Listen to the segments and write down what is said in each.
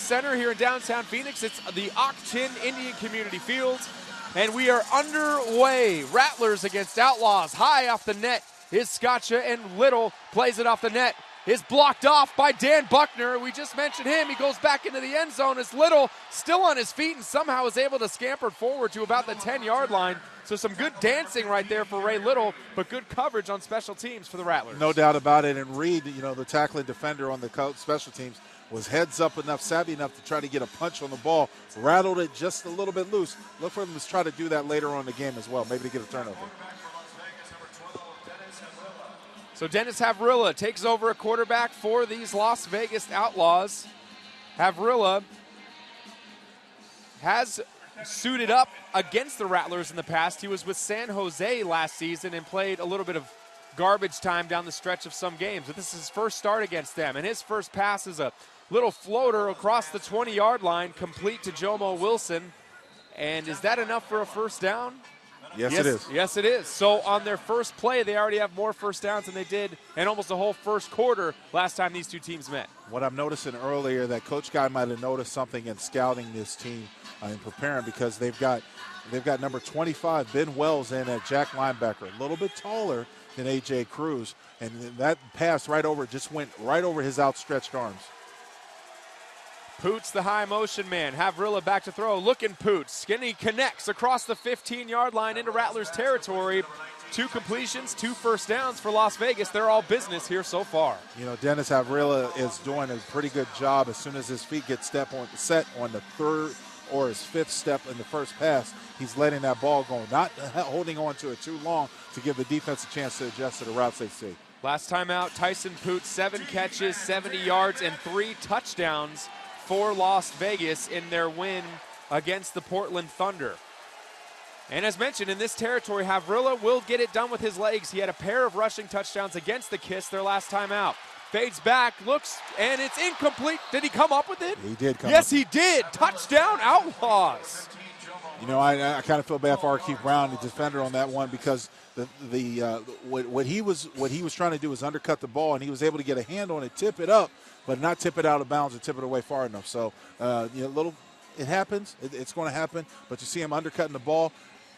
Center here in downtown Phoenix. It's the Octin Indian Community Field, and we are underway. Rattlers against Outlaws. High off the net is Scotcha, and Little plays it off the net. Is blocked off by Dan Buckner. We just mentioned him. He goes back into the end zone as Little still on his feet and somehow is able to scamper forward to about the 10-yard line. So some good dancing right there for Ray Little, but good coverage on special teams for the Rattlers. No doubt about it. And Reed, the tackling defender on the special teams, was heads up enough, savvy enough to try to get a punch on the ball, rattled it just a little bit loose. Look for him to try to do that later on in the game as well, maybe to get a turnover. So Dennis Havrilla takes over a quarterback for these Las Vegas Outlaws. Havrilla has suited up against the Rattlers in the past. He was with San Jose last season and played a little bit of garbage time down the stretch of some games. But this is his first start against them, and his first pass is a little floater across the 20-yard line, complete to Jomo Wilson. And is that enough for a first down? Yes, it is. Yes, it is. So on their first play, they already have more first downs than they did in almost the whole first quarter last time these two teams met. What I'm noticing earlier, that Coach Guy might have noticed something in scouting this team and preparing, because they've got number 25, Ben Wells, in at Jack linebacker, a little bit taller than A.J. Cruz, and that pass just went right over his outstretched arms. Poots, the high motion man. Havrilla back to throw. Looking Poots. Skinny connects across the 15-yard line into Rattlers territory. 2 completions, 2 first downs for Las Vegas. They're all business here so far. Dennis Havrilla is doing a pretty good job. As soon as his feet get set on the third or his 5th step in the first pass, he's letting that ball go, not holding on to it too long to give the defense a chance to adjust to the routes they see. Last time out, Tyson Poots, 7 catches, 70 yards, and 3 touchdowns for Las Vegas in their win against the Portland Thunder. And as mentioned, in this territory, Havrilla will get it done with his legs. He had a pair of rushing touchdowns against the Kiss their last time out. Fades back, looks, and it's incomplete. Did he come up with it? He did come up. Yes, he did. Touchdown, Outlaws. I kind of feel bad for Arkeith Brown, the defender, on that one, because what he was trying to do was undercut the ball, and he was able to get a hand on it, tip it up, but not tip it out of bounds or tip it away far enough. So, it happens. It's going to happen. But you see him undercutting the ball.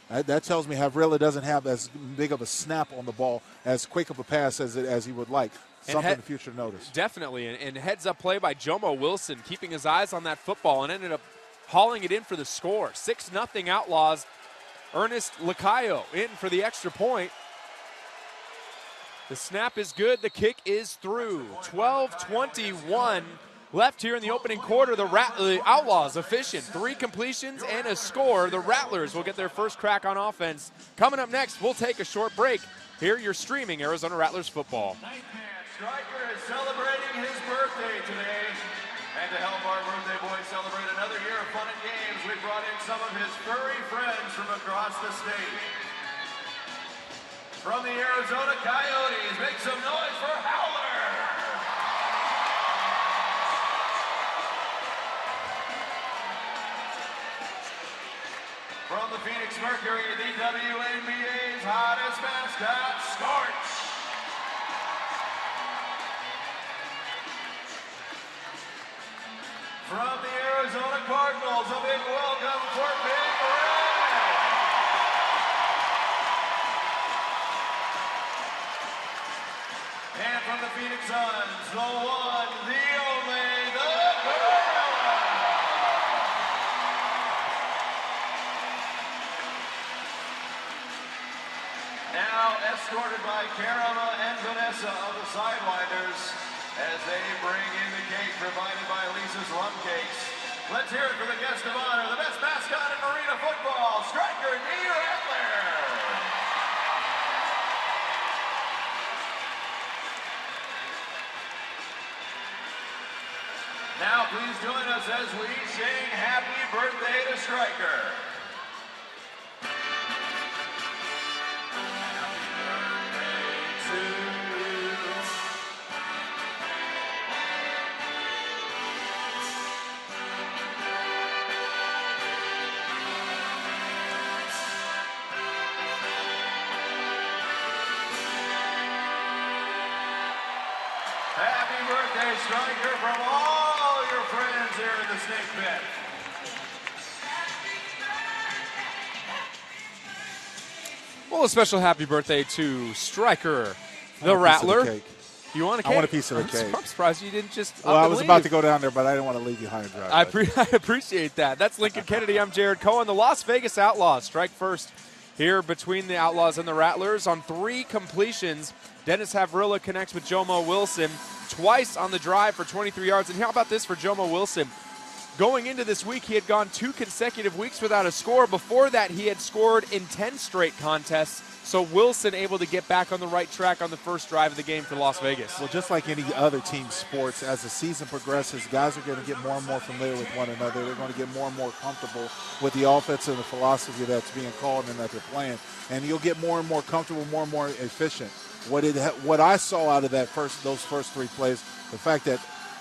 That tells me Havrilla doesn't have as big of a snap on the ball, as quick of a pass as he would like. Something in the future to notice. Definitely. And heads-up play by Jomo Wilson, keeping his eyes on that football, and ended up hauling it in for the score. 6-0 Outlaws. Ernest Lacayo in for the extra point. The snap is good. The kick is through. 12:21 left here in the opening quarter. The Outlaws efficient. 3 completions and a score. The Rattlers will get their first crack on offense. Coming up next, we'll take a short break. Here you're streaming Arizona Rattlers football. Stryker is celebrating his birthday today. And to help our birthday boy celebrate another year of fun and games, we brought in some of his furry friends from across the state. From the Arizona Coyotes, make some noise for Howler! From the Phoenix Mercury, the WNBA's hottest mascot, Scorch! From the Arizona Cardinals, a big welcome for Big Red! And from the Phoenix Suns, the one, the only, the Gorilla! Now escorted by Karama and Vanessa of the Sidewinders, as they bring in the cake provided by Lisa's Rum Cakes. Let's hear it for the guest of honor, the best mascot in arena football, Stryker D. Rattler. Now please join us as we sing happy birthday to Stryker. Happy birthday, Stryker, from all your friends here in the snake bet. Well, a special happy birthday to Striker, the I want a piece of Rattler. the cake. You want a cake? I want a piece of the cake. I'm surprised you didn't just Well, up I and was leave. about to go down there, but I didn't want to leave you high and dry. I appreciate that. That's Lincoln Kennedy. I'm Jared Cohen. The Las Vegas Outlaws strike first here between the Outlaws and the Rattlers on 3 completions. Dennis Havrilla connects with Jomo Wilson twice on the drive for 23 yards. And how about this for Jomo Wilson? Going into this week, he had gone 2 consecutive weeks without a score. Before that, he had scored in 10 straight contests. So Wilson able to get back on the right track on the first drive of the game for Las Vegas. Well, just like any other team sports, as the season progresses, guys are going to get more and more familiar with one another. They're going to get more and more comfortable with the offense and the philosophy that's being called and that they're playing. And you'll get more and more comfortable, more and more efficient. What I saw out of those first 3 plays, the fact that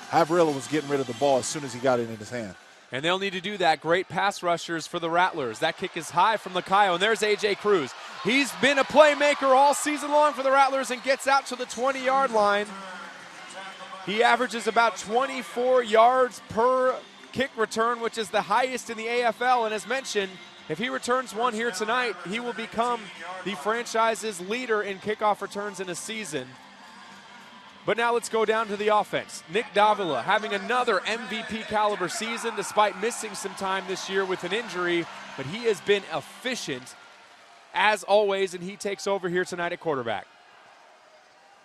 Havrilla was getting rid of the ball as soon as he got it in his hand. And they'll need to do that. Great pass rushers for the Rattlers. That kick is high from Lacayo, and there's A.J. Cruz. He's been a playmaker all season long for the Rattlers and gets out to the 20-yard line. He averages about 24 yards per kick return, which is the highest in the AFL. And as mentioned, if he returns one here tonight, he will become the franchise's leader in kickoff returns in a season. But now let's go down to the offense. Nick Davila having another MVP caliber season despite missing some time this year with an injury, but he has been efficient as always, and he takes over here tonight at quarterback.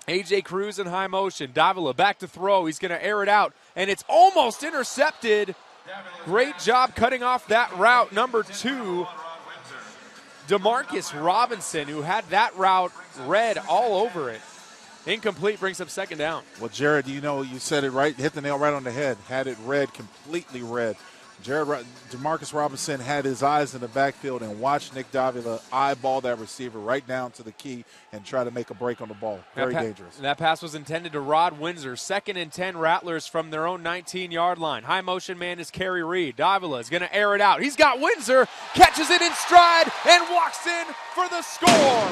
A.J. Cruz in high motion. Davila back to throw. He's going to air it out, and it's almost intercepted. Great job cutting off that route. Number 2, DeMarcus Robinson, who had that route red all over it. Incomplete, brings up second down. Well, Jared, you said it right, hit the nail right on the head, had it red, completely red. DeMarcus Robinson had his eyes in the backfield and watched Nick Davila eyeball that receiver right down to the key and try to make a break on the ball. Very dangerous. That pass was intended to Rod Windsor. 2nd and 10 Rattlers from their own 19-yard line. High motion man is Kerry Reed. Davila is going to air it out. He's got Windsor, catches it in stride, and walks in for the score.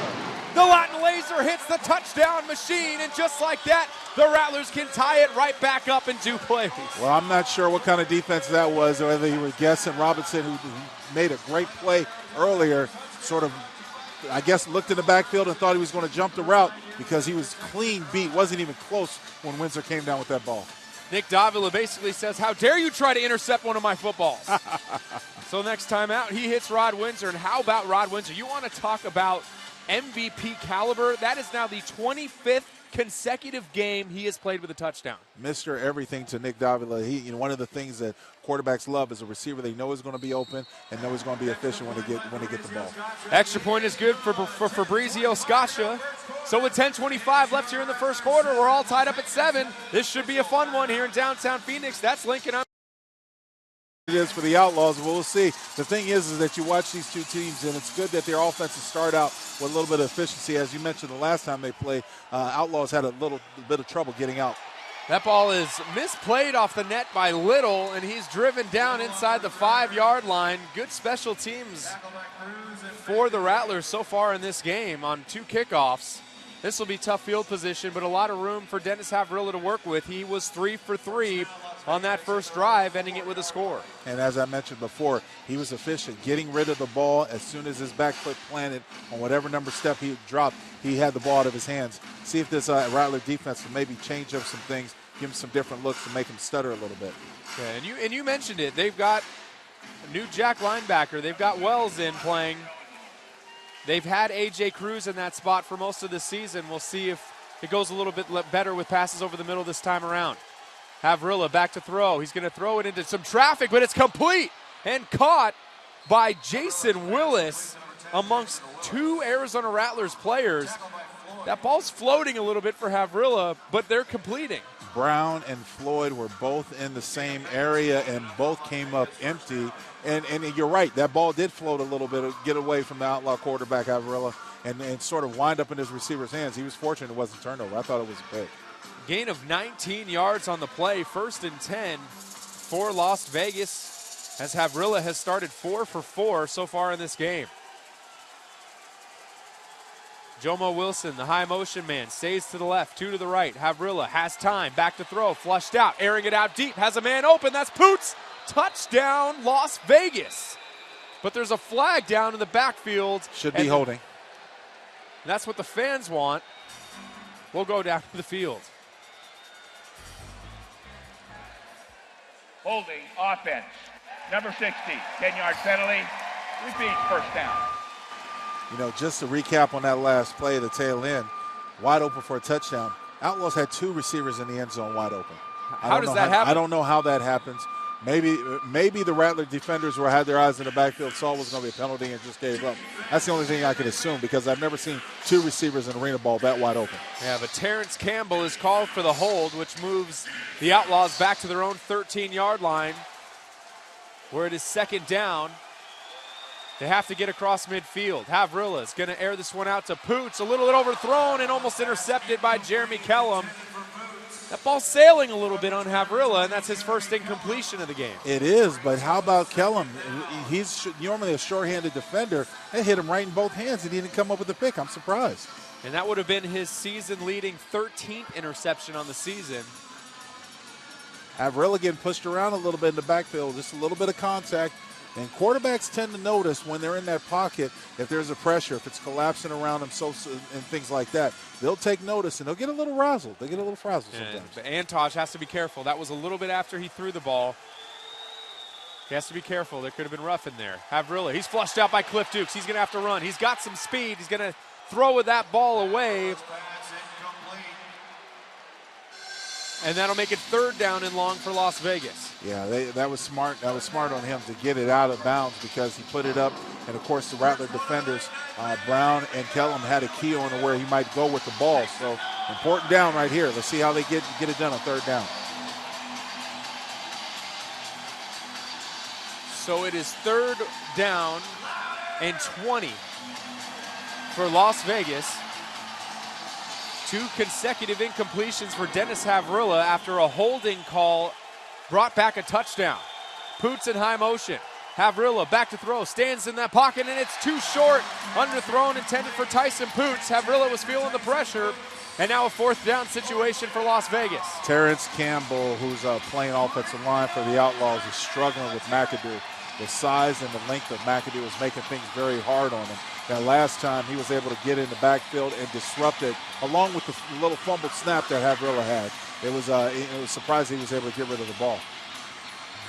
The Latin Laser hits the touchdown machine, and just like that, the Rattlers can tie it right back up in 2 plays. Well, I'm not sure what kind of defense that was, or whether he was guessing. Robinson, who made a great play earlier, sort of, I guess, looked in the backfield and thought he was going to jump the route because he was clean beat, wasn't even close when Windsor came down with that ball. Nick Davila basically says, how dare you try to intercept one of my footballs? So next time out, he hits Rod Windsor. And how about Rod Windsor? You want to talk about MVP caliber? That is now the 25th consecutive game he has played with a touchdown. Mr. Everything to Nick Davila. One of the things that quarterbacks love is a receiver they know is going to be open and know is going to be efficient when they get the ball. Extra point is good for Fabrizio Scaccia. So with 10:25 left here in the first quarter, we're all tied up at 7. This should be a fun one here in downtown Phoenix. That's Lincoln. It is for the Outlaws. We'll see. The thing is that you watch these 2 teams, and it's good that their offenses start out with a little bit of efficiency. As you mentioned, the last time they played, Outlaws had a little bit of trouble getting out. That ball is misplayed off the net by Little, and he's driven down inside the 5-yard line. Good special teams for the Rattlers so far in this game on 2 kickoffs. This will be tough field position, but a lot of room for Dennis Havrilla to work with. He was 3 for 3 on that first drive, ending it with a score. And as I mentioned before, he was efficient, getting rid of the ball as soon as his back foot planted on whatever number step he dropped. He had the ball out of his hands. See if this Rattler defense can maybe change up some things, give him some different looks to make him stutter a little bit. Yeah, and you mentioned it. They've got a new jack linebacker. They've got Wells in playing. They've had A.J. Cruz in that spot for most of the season. We'll see if it goes a little bit better with passes over the middle this time around. Havrilla back to throw. He's going to throw it into some traffic, but it's complete and caught by Jason Willis amongst 2 Arizona Rattlers players. That ball's floating a little bit for Havrilla, but they're completing. Brown and Floyd were both in the same area and both came up empty. And you're right, that ball did float a little bit, get away from the Outlaw quarterback, Havrilla, and sort of wind up in his receiver's hands. He was fortunate it wasn't turnover. I thought it was a pick. Gain of 19 yards on the play, 1st and 10 for Las Vegas, as Havrilla has started 4 for 4 so far in this game. Jomo Wilson, the high motion man, stays to the left, 2 to the right. Havrilla has time, back to throw, flushed out, airing it out deep, has a man open, that's Poots. Touchdown, Las Vegas. But there's a flag down in the backfield. Should be holding. That's what the fans want. We'll go down to the field. Holding offense. Number 60, 10-yard penalty. Repeat, first down. You know, just to recap on that last play, the tail end, wide open for a touchdown. Outlaws had 2 receivers in the end zone wide open. How does that happen? I don't know how that happens. Maybe the Rattler defenders had their eyes in the backfield, saw it was going to be a penalty, and just gave up. That's the only thing I could assume, because I've never seen 2 receivers in arena ball that wide open. Yeah, but Terrence Campbell is called for the hold, which moves the Outlaws back to their own 13-yard line, where it is second down. They have to get across midfield. Havrilla is going to air this one out to Poots. A little bit overthrown and almost intercepted by Jeremy Kellum. That ball's sailing a little bit on Havrilla, and that's his first incompletion of the game. It is, but how about Kellum? He's normally a short-handed defender. They hit him right in both hands, and he didn't come up with the pick. I'm surprised. And that would have been his season-leading 13th interception on the season. Havrilla getting pushed around a little bit in the backfield, just a little bit of contact. And quarterbacks tend to notice when they're in that pocket, if there's a pressure, if it's collapsing around them and things like that. They'll take notice, and they'll get a little razzled. They get a little frazzled sometimes. But Antosh has to be careful. That was a little bit after he threw the ball. He has to be careful. There could have been rough in there. Havrilla, he's flushed out by Cliff Dukes. He's going to have to run. He's got some speed. He's going to throw with that ball away. And that'll make it third down and long for Las Vegas. Yeah, that was smart. That was smart on him to get it out of bounds, because he put it up. And, of course, the Rattler defenders, Brown and Kellum, had a key on where he might go with the ball. So, important down right here. Let's see how they get it done on third down. So it is third down and 20 for Las Vegas. 2 consecutive incompletions for Dennis Havrilla after a holding call brought back a touchdown. Poots in high motion. Havrilla back to throw, stands in that pocket, and it's too short. Underthrown, intended for Tyson Poots. Havrilla was feeling the pressure, and now a fourth down situation for Las Vegas. Terrence Campbell, who's playing offensive line for the Outlaws, is struggling with McAdoo. The size and the length of McAdoo is making things very hard on him. That last time he was able to get in the backfield and disrupt it, along with the little fumbled snap that Havrilla had. It was surprising he was able to get rid of the ball.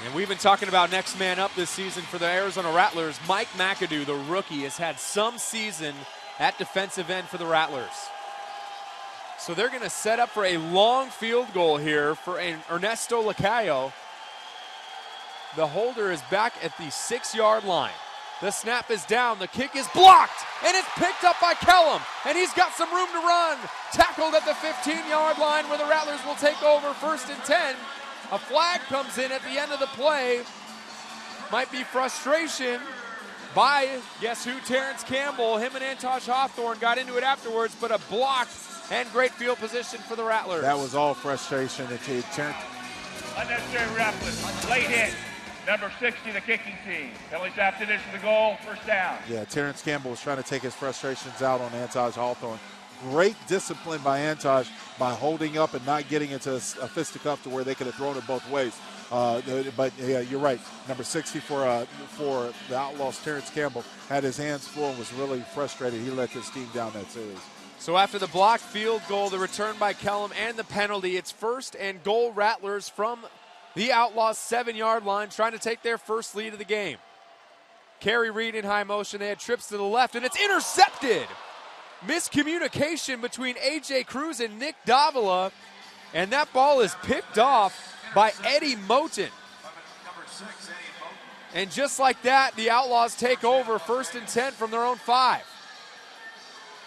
And we've been talking about next man up this season for the Arizona Rattlers. Mike McAdoo, the rookie, has had some season at defensive end for the Rattlers. So they're going to set up for a long field goal here for Ernesto Lacayo. The holder is back at the 6-yard line. The snap is down, the kick is blocked, and it's picked up by Kellum, and he's got some room to run. Tackled at the 15-yard line where the Rattlers will take over, 1st and 10. A flag comes in at the end of the play. Might be frustration by, guess who, Terrence Campbell. Him and Antosh Hawthorne got into it afterwards, but a block and great field position for the Rattlers. That was all frustration. Unnecessary roughness, late hit. Number 60, the kicking team. Penalties after this for the goal, first down. Yeah, Terrence Campbell was trying to take his frustrations out on Antosh Hawthorne. Great discipline by Antosh by holding up and not getting into a fisticuff to where they could have thrown it both ways. But yeah, you're right. Number 60 for the Outlaws, Terrence Campbell, had his hands full and was really frustrated. He let this team down that series. So after the blocked field goal, the return by Kellum, and the penalty, it's 1st and goal Rattlers from the Outlaws' 7-yard line, trying to take their first lead of the game. Kerry Reed in high motion. They had trips to the left, and it's intercepted. Miscommunication between A.J. Cruz and Nick Davila, and that ball is picked off by Eddie Moten. And just like that, the Outlaws take over, 1st and 10 from their own 5.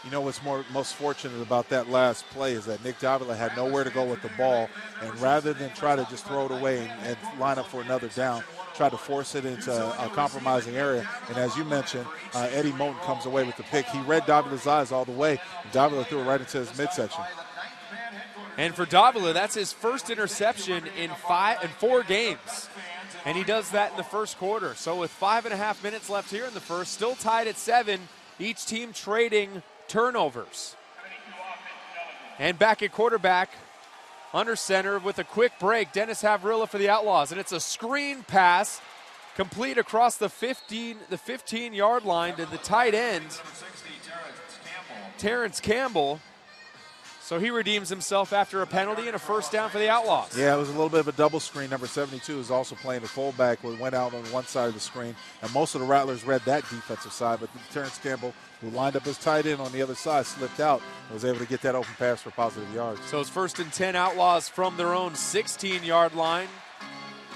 You know what's most fortunate about that last play is that Nick Davila had nowhere to go with the ball, and rather than try to just throw it away and line up for another down, tried to force it into a compromising area. And as you mentioned, Eddie Moten comes away with the pick. He read Davila's eyes all the way, and Davila threw it right into his midsection. And for Davila, that's his first interception in 4 games. And he does that in the first quarter. So with 5.5 minutes left here in the first, still tied at 7, each team trading turnovers. And back at quarterback under center with a quick break. Dennis Havrilla for the Outlaws, and it's a screen pass complete across the 15-yard line to the tight end, Terrence Campbell. So he redeems himself after a penalty and a first down for the Outlaws. Yeah, it was a little bit of a double screen. Number 72 is also playing the fullback, went out on one side of the screen, and most of the Rattlers read that defensive side, but Terrence Campbell, who lined up his tight end on the other side, slipped out and was able to get that open pass for positive yards. So it's 1st and 10 Outlaws from their own 16-yard line.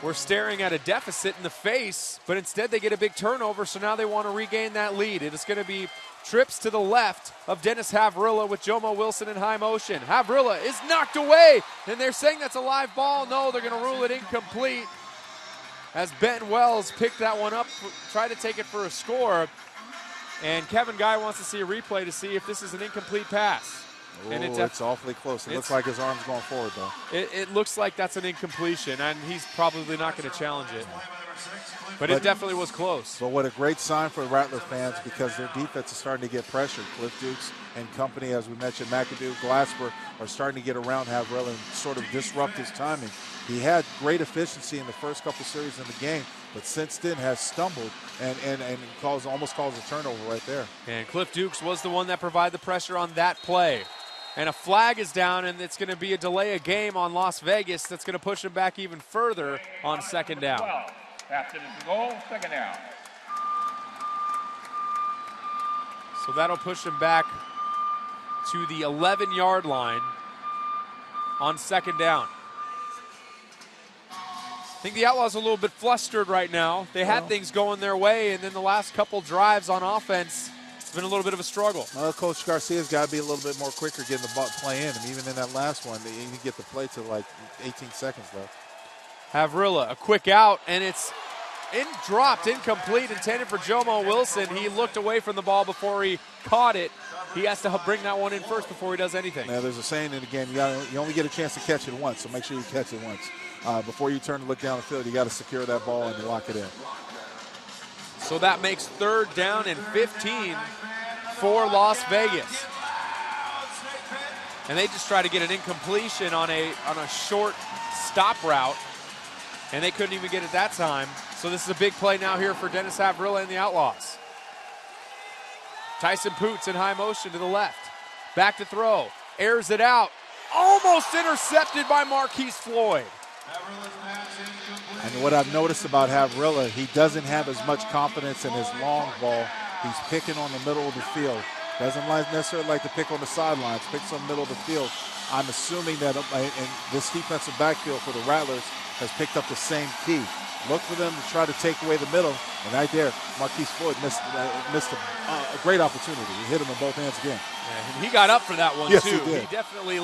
We're staring at a deficit in the face, but instead they get a big turnover, so now they want to regain that lead. It is going to be trips to the left of Dennis Havrilla with Jomo Wilson in high motion. Havrilla is knocked away, and they're saying that's a live ball. No, they're going to rule it incomplete as Ben Wells picked that one up, tried to take it for a score. And Kevin Guy wants to see a replay to see if this is an incomplete pass. And it's awfully close. It looks like his arm's going forward, though. It looks like that's an incompletion, and he's probably not going to challenge it. But it definitely was close. But what a great sign for the Rattler fans, because their defense is starting to get pressured. Cliff Dukes and company, as we mentioned, McAdoo, Glasper are starting to get around Havrilla and sort of disrupt his timing. He had great efficiency in the first couple series in the game, but since then has stumbled and almost caused a turnover right there. And Cliff Dukes was the one that provided the pressure on that play. And a flag is down, and it's going to be a delay of game on Las Vegas that's going to push him back even further on second down. After the goal, second down. So that'll push him back to the 11-yard line on second down. I think the Outlaws are a little bit flustered right now. They had things going their way, and then the last couple drives on offense, it's been a little bit of a struggle. Well, Coach Garcia's got to be a little bit more quicker getting the play in. And even in that last one, he didn't get the play to like 18 seconds left. Havrilla, a quick out, and it's dropped, incomplete, intended for Jomo Wilson. He looked away from the ball before he caught it. He has to bring that one in first before he does anything. Now, there's a saying in the game, you only get a chance to catch it once, so make sure you catch it once. Before you turn to look down the field, you got to secure that ball and lock it in. So that makes 3rd down and 15 for Las Vegas. And they just try to get an incompletion on a short stop route, and they couldn't even get it that time. So this is a big play now here for Dennis Havrilla and the Outlaws. Tyson Poots in high motion to the left. Back to throw. Airs it out. Almost intercepted by Marquise Floyd. And what I've noticed about Havrilla, he doesn't have as much confidence in his long ball. He's picking on the middle of the field. Doesn't necessarily like to pick on the sidelines, picks on the middle of the field. I'm assuming that in this defensive backfield for the Rattlers has picked up the same key. Look for them to try to take away the middle. And right there, Marquise Floyd missed a great opportunity. He hit him in both hands again. Yeah, and he got up for that one, yes, too. He did. He definitely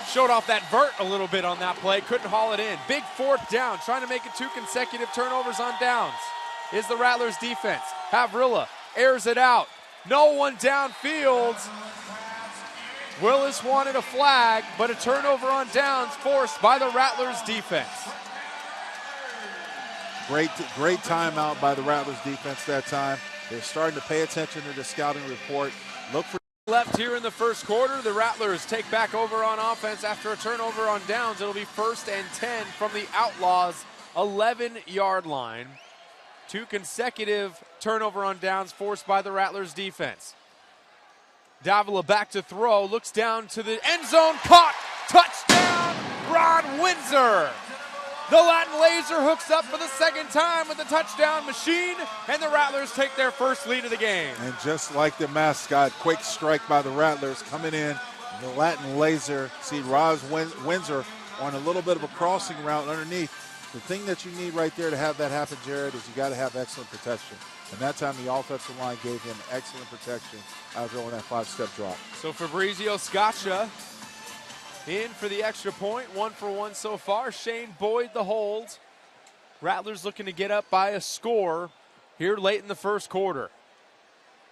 showed off that vert a little bit on that play. Couldn't haul it in. Big 4th down, trying to make it 2 consecutive turnovers on downs is the Rattlers defense. Havrilla airs it out. No one downfield. Willis wanted a flag, but a turnover on downs forced by the Rattlers defense. Great timeout by the Rattlers defense that time. They're starting to pay attention to the scouting report. Look for left here in the first quarter. The Rattlers take back over on offense after a turnover on downs. It'll be 1st and 10 from the Outlaws' 11-yard line. 2 consecutive turnover on downs forced by the Rattlers defense. Davila back to throw, looks down to the end zone, caught, touchdown, Ron Windsor. The Latin Laser hooks up for the 2nd time with the touchdown machine, and the Rattlers take their first lead of the game. And just like the mascot, quick strike by the Rattlers coming in. The Latin Laser, see Roz Windsor on a little bit of a crossing route underneath. The thing that you need right there to have that happen, Jared, is you got to have excellent protection. And that time the offensive line gave him excellent protection after on that 5-step drop. So Fabrizio Scaccia in for the extra point, 1 for 1 so far. Shane Boyd the hold. Rattlers looking to get up by a score here late in the first quarter.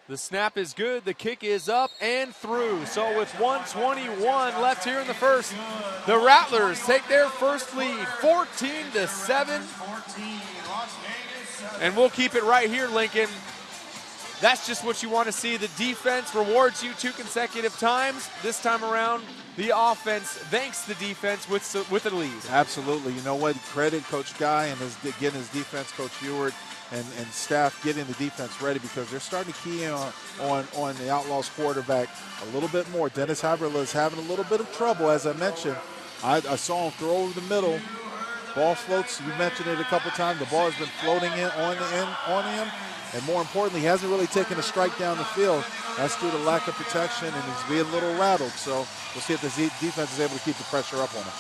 The snap is good, the kick is up and through. So with 1:21 left here in the first, the Rattlers take their first lead, 14-7. And we'll keep it right here, Lincoln. that's just what you want to see. The defense rewards you 2 consecutive times. This time around, the offense thanks the defense with a lead. Absolutely. You know what? Credit Coach Guy and getting his defense, Coach Ewart, and staff getting the defense ready, because they're starting to key in on the Outlaws quarterback a little bit more. Dennis Haverla is having a little bit of trouble, as I mentioned. I saw him throw over the middle. Ball floats. You mentioned it a couple times. The ball has been floating on him. And more importantly, he hasn't really taken a strike down the field. That's due to lack of protection, and he's being a little rattled. So we'll see if the defense is able to keep the pressure up on him.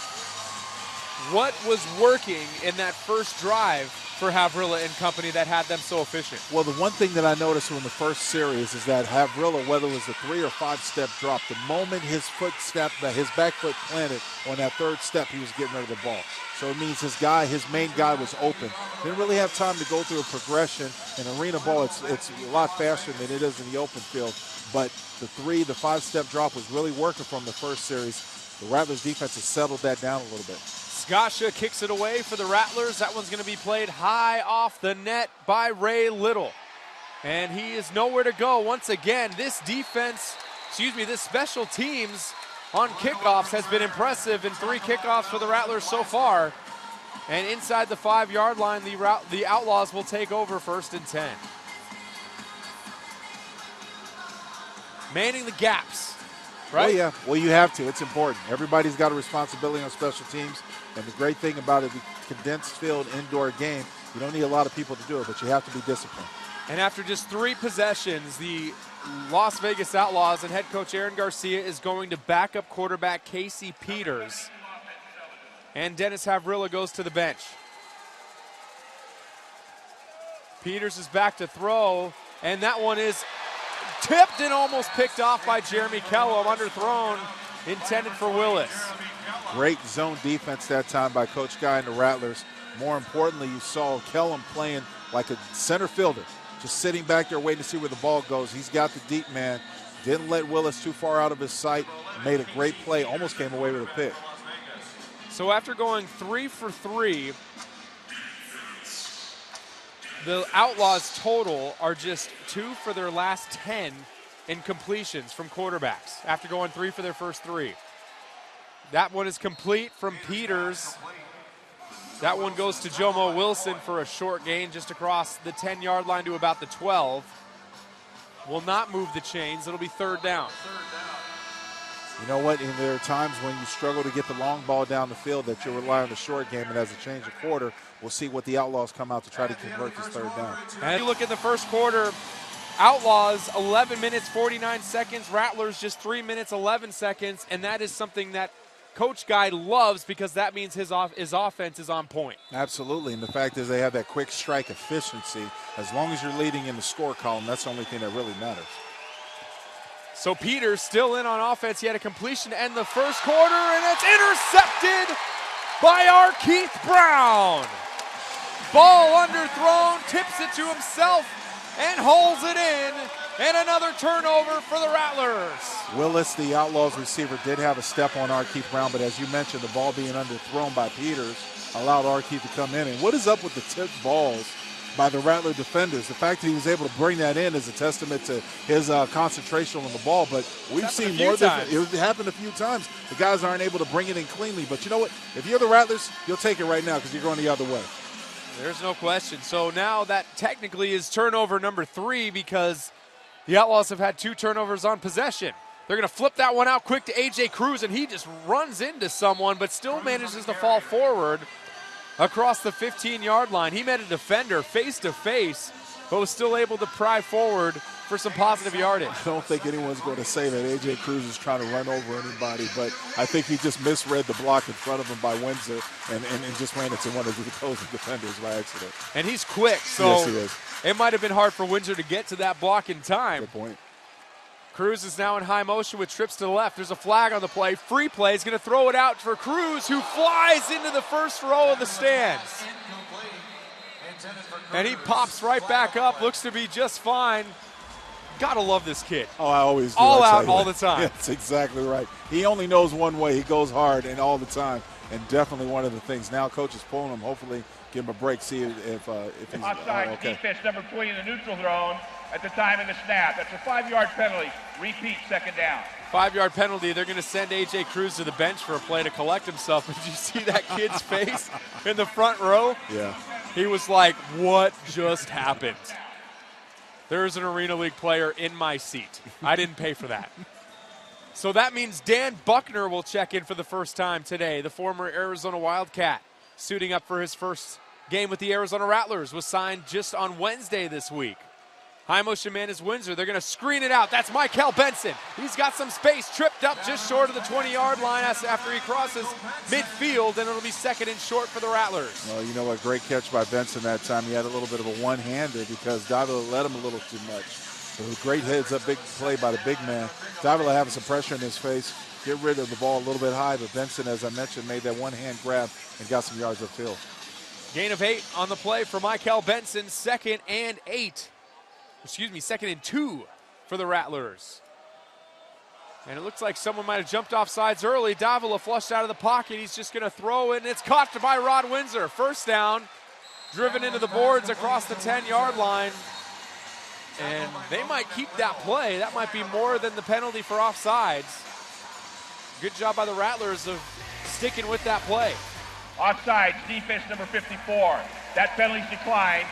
What was working in that first drive for Havrilla and company that had them so efficient? Well, the one thing that I noticed in the first series is that Havrilla, whether it was a 3 or 5 step drop, the moment his back foot planted on that third step, he was getting rid of the ball. So it means his main guy was open. Didn't really have time to go through a progression. In arena ball, it's a lot faster than it is in the open field. But the 3, the 5 step drop was really working from the first series. The Rattlers defense has settled that down a little bit. Skasha kicks it away for the Rattlers. That one's going to be played high off the net by Ray Little. And he is nowhere to go. Once again, this special teams on kickoffs has been impressive in 3 kickoffs for the Rattlers so far. And inside the 5-yard line, the Outlaws will take over 1st and 10. Manning the gaps, right? Well, yeah. Well, you have to. It's important. Everybody's got a responsibility on special teams. And the great thing about it, the condensed field indoor game, you don't need a lot of people to do it, but you have to be disciplined. And after just 3 possessions, the Las Vegas Outlaws and head coach Aaron Garcia is going to backup quarterback Casey Peters. And Dennis Havrilla goes to the bench. Peters is back to throw, and that one is tipped and almost picked off by Jeremy Kellum, underthrown, intended for Willis. Great zone defense that time by Coach Guy and the Rattlers. More importantly, you saw Kellum playing like a center fielder, just sitting back there waiting to see where the ball goes. He's got the deep man, didn't let Willis too far out of his sight, made a great play, almost came away with a pick. So after going 3 for 3, the Outlaws total are just 2 for their last 10 in completions from quarterbacks after going 3 for their first 3. That one is complete from Peters. That one goes to Jomo Wilson for a short gain just across the 10-yard line to about the 12. Will not move the chains. It'll be 3rd down. You know what? And there are times when you struggle to get the long ball down the field that you rely on the short game, and as a change of quarter, we'll see what the Outlaws come out to try to convert this 3rd down. And you look at the first quarter, Outlaws 11 minutes, 49 seconds. Rattlers just 3 minutes, 11 seconds, and that is something that Coach Guy loves because that means his offense is on point. Absolutely, and the fact is they have that quick strike efficiency. As long as you're leading in the score column, that's the only thing that really matters. So Peters still in on offense. He had a completion to end the first quarter, and it's intercepted by our Keith Brown. Ball underthrown, tips it to himself, and holds it in. And another turnover for the Rattlers. Willis, the Outlaws receiver, did have a step on Keith Brown, but as you mentioned, the ball being underthrown by Peters allowed Keith to come in. And what is up with the tipped balls by the Rattler defenders? The fact that he was able to bring that in is a testament to his concentration on the ball, but we've seen more than it happened a few times. The guys aren't able to bring it in cleanly, but you know what? If you're the Rattlers, you'll take it right now because you're going the other way. There's no question. So now that technically is turnover number 3 because the Outlaws have had 2 turnovers on possession. They're going to flip that one out quick to A.J. Cruz, and he just runs into someone but still manages to fall forward across the 15-yard line. He met a defender face-to-face, but was still able to pry forward for some positive yardage. I don't think anyone's going to say that A.J. Cruz is trying to run over anybody, but I think he just misread the block in front of him by Windsor and just ran into one of the opposing defenders by accident. And he's quick, so yes, he is. It might have been hard for Windsor to get to that block in time. Good point. Cruz is now in high motion with trips to the left. There's a flag on the play. Free play is going to throw it out for Cruz, who flies into the first row of the stands. And he pops right back up. Looks to be just fine. Gotta love this kid. Oh, I always do. All out all the time. That's exactly right. He only knows one way. He goes hard and all the time. and definitely one of the things. Now coach is pulling him. Hopefully give him a break, see if he's offside. Okay. Defense number 20 in the neutral zone at the time of the snap. That's a 5-yard penalty. Repeat, second down. 5-yard penalty. They're going to send A.J. Cruz to the bench for a play to collect himself. Did you see that kid's face in the front row? Yeah. He was like, what just happened? There's an Arena League player in my seat. I didn't pay for that. So that means Dan Buckner will check in for the first time today. The former Arizona Wildcat, suiting up for his first game with the Arizona Rattlers, was signed just on Wednesday this week. High motion man is Windsor. They're going to screen it out. That's Michael Benson. He's got some space, tripped up just short of the 20-yard line after he crosses midfield, and it'll be second and short for the Rattlers. Well, you know what? Great catch by Benson that time. He had a little bit of a one-hander because Davila let him a little too much. It was a great heads-up big play by the big man. Davila having some pressure in his face, get rid of the ball a little bit high, but Benson, as I mentioned, made that one-hand grab and got some yards upfield. Gain of 8 on the play for Michael Benson, second and 2 for the Rattlers. And it looks like someone might have jumped off sides early. Davila flushed out of the pocket. He's just going to throw it, and it's caught by Rod Windsor. First down, driven into the boards across the 10-yard line. And they might keep that play. That might be more than the penalty for offsides. Good job by the Rattlers of sticking with that play. Offsides, defense number 54. That penalty's declined.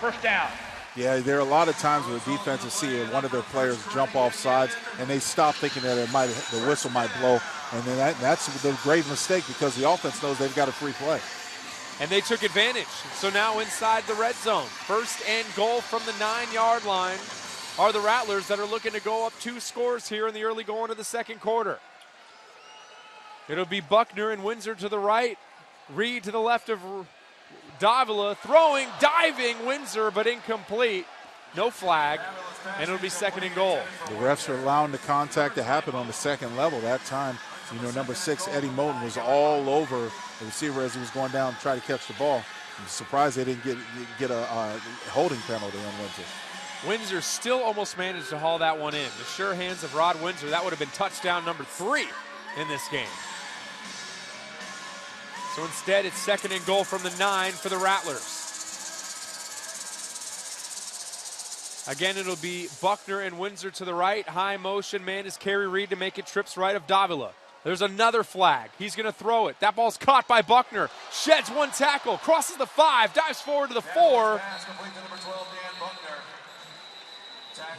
First down. Yeah, there are a lot of times where the defense will see one of their players jump off sides, and they stop thinking that the whistle might blow, and then that's the grave mistake because the offense knows they've got a free play. And they took advantage. So now inside the red zone, first and goal from the 9-yard line are the Rattlers that are looking to go up 2 scores here in the early going of the second quarter. It'll be Buckner and Windsor to the right, Reed to the left of Davila, throwing, diving, Windsor, but incomplete. No flag, and it'll be second and goal. The refs are allowing the contact to happen on the second level. That time, number 6, Eddie Moulton, was all over the receiver as he was going down to try to catch the ball. I'm surprised they didn't get a holding penalty on Windsor. Windsor still almost managed to haul that one in. The sure hands of Rod Windsor. That would have been touchdown number 3 in this game. So instead, it's second and goal from the 9 for the Rattlers. Again, it'll be Buckner and Windsor to the right. High motion man is Kerry Reed to make it trips right of Davila. There's another flag. He's going to throw it. That ball's caught by Buckner. Sheds one tackle, crosses the 5, dives forward to the 4.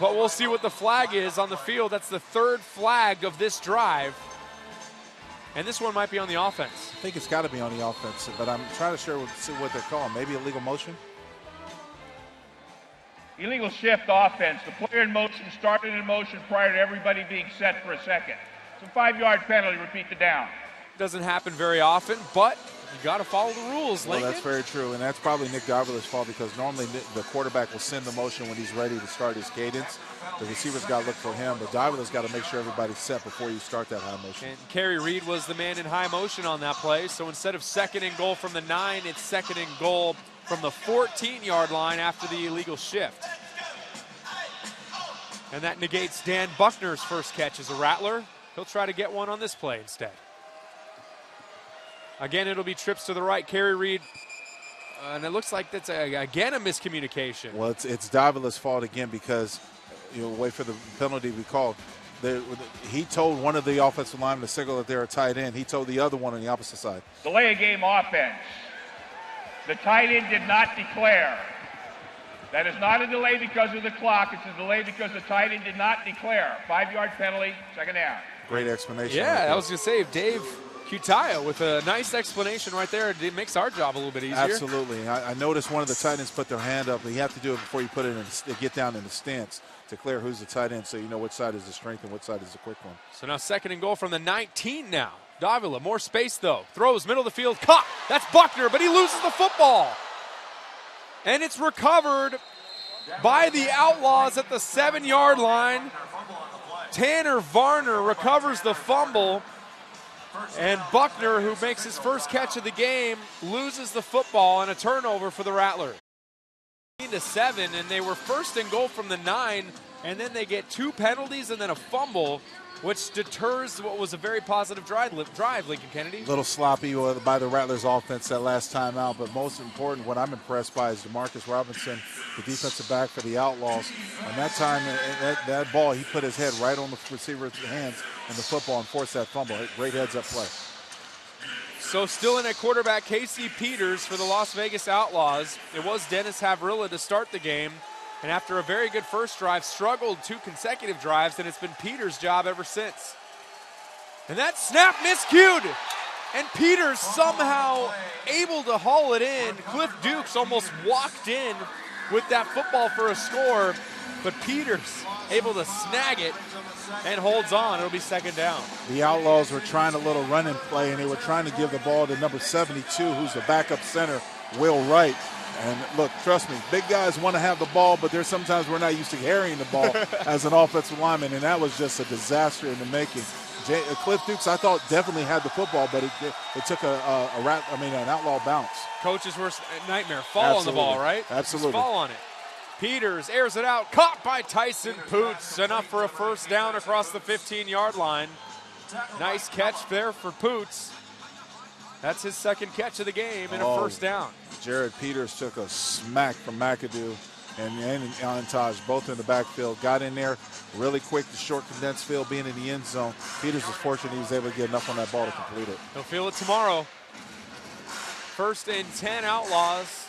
But we'll see what the flag is on the field. That's the 3rd flag of this drive. And this one might be on the offense. I think it's got to be on the offense, but I'm trying to see what they're calling. Maybe illegal motion? Illegal shift offense. The player in motion started in motion prior to everybody being set for a second. It's a 5-yard penalty. Repeat the down. Doesn't happen very often, but you got to follow the rules, Lincoln. Well, that's very true, and that's probably Nick Davila's fault because normally the quarterback will send the motion when he's ready to start his cadence. The receiver's got to look for him, but Davila's got to make sure everybody's set before you start that high motion. And Kerry Reed was the man in high motion on that play, so instead of second and goal from the 9, it's second and goal from the 14-yard line after the illegal shift. And that negates Dan Buckner's first catch as a Rattler. He'll try to get one on this play instead. Again, it'll be trips to the right. Kerry Reed, and it looks like that's again a miscommunication. Well, it's Davila's fault again because wait for the penalty to be called. He told one of the offensive linemen to signal that they're a tight end. He told the other one on the opposite side. Delay of game offense. The tight end did not declare. That is not a delay because of the clock. It's a delay because the tight end did not declare. 5-yard penalty, second down. Great explanation. Yeah, I was going to say, if Dave Cutaya with a nice explanation right there, it makes our job a little bit easier. Absolutely. I noticed one of the tight ends put their hand up. You have to do it before you put it in, get down in the stance to clear who's the tight end so you know which side is the strength and which side is the quick one. So now second and goal from the 19 now. Davila, more space though. Throws, middle of the field, caught. That's Buckner, but he loses the football. And it's recovered by the Outlaws at the 7-yard line. Tanner Varner recovers the fumble. And Buckner, who makes his first catch of the game, loses the football and a turnover for the Rattlers. 7, and they were first and goal from the 9 and then they get 2 penalties and then a fumble, which deters what was a very positive drive, Lincoln Kennedy. A little sloppy by the Rattlers offense that last time out, but most important, what I'm impressed by is DeMarcus Robinson, the defensive back for the Outlaws. And that time, that ball, he put his head right on the receiver's hands in the football and forced that fumble. Great heads-up play. So still in at quarterback, Casey Peters for the Las Vegas Outlaws. It was Dennis Havrilla to start the game. And after a very good first drive, struggled 2 consecutive drives, and it's been Peters' job ever since. And that snap miscued. And Peters somehow able to haul it in. Cliff Dukes almost walked in with that football for a score, but Peters able to snag it and holds on. It'll be second down. The Outlaws were trying a little run and play, and they were trying to give the ball to number 72, who's the backup center, Will Wright. And look, trust me, big guys want to have the ball, but there's sometimes we're not used to carrying the ball as an offensive lineman, and that was just a disaster in the making. Cliff Dukes, I thought, definitely had the football, but it took an outlaw bounce. Coach's worst nightmare. Fall on the ball, right? Absolutely. Just fall on it. Peters airs it out, caught by Tyson Poots. Enough for a first down across the 15-yard line. Nice catch there for Poots. That's his second catch of the game and a first down. Jared Peters took a smack from McAdoo and Antaj, both in the backfield. Got in there really quick, the short condensed field being in the end zone. Peters was fortunate he was able to get enough on that ball to complete it. He'll feel it tomorrow. 1st and 10 Outlaws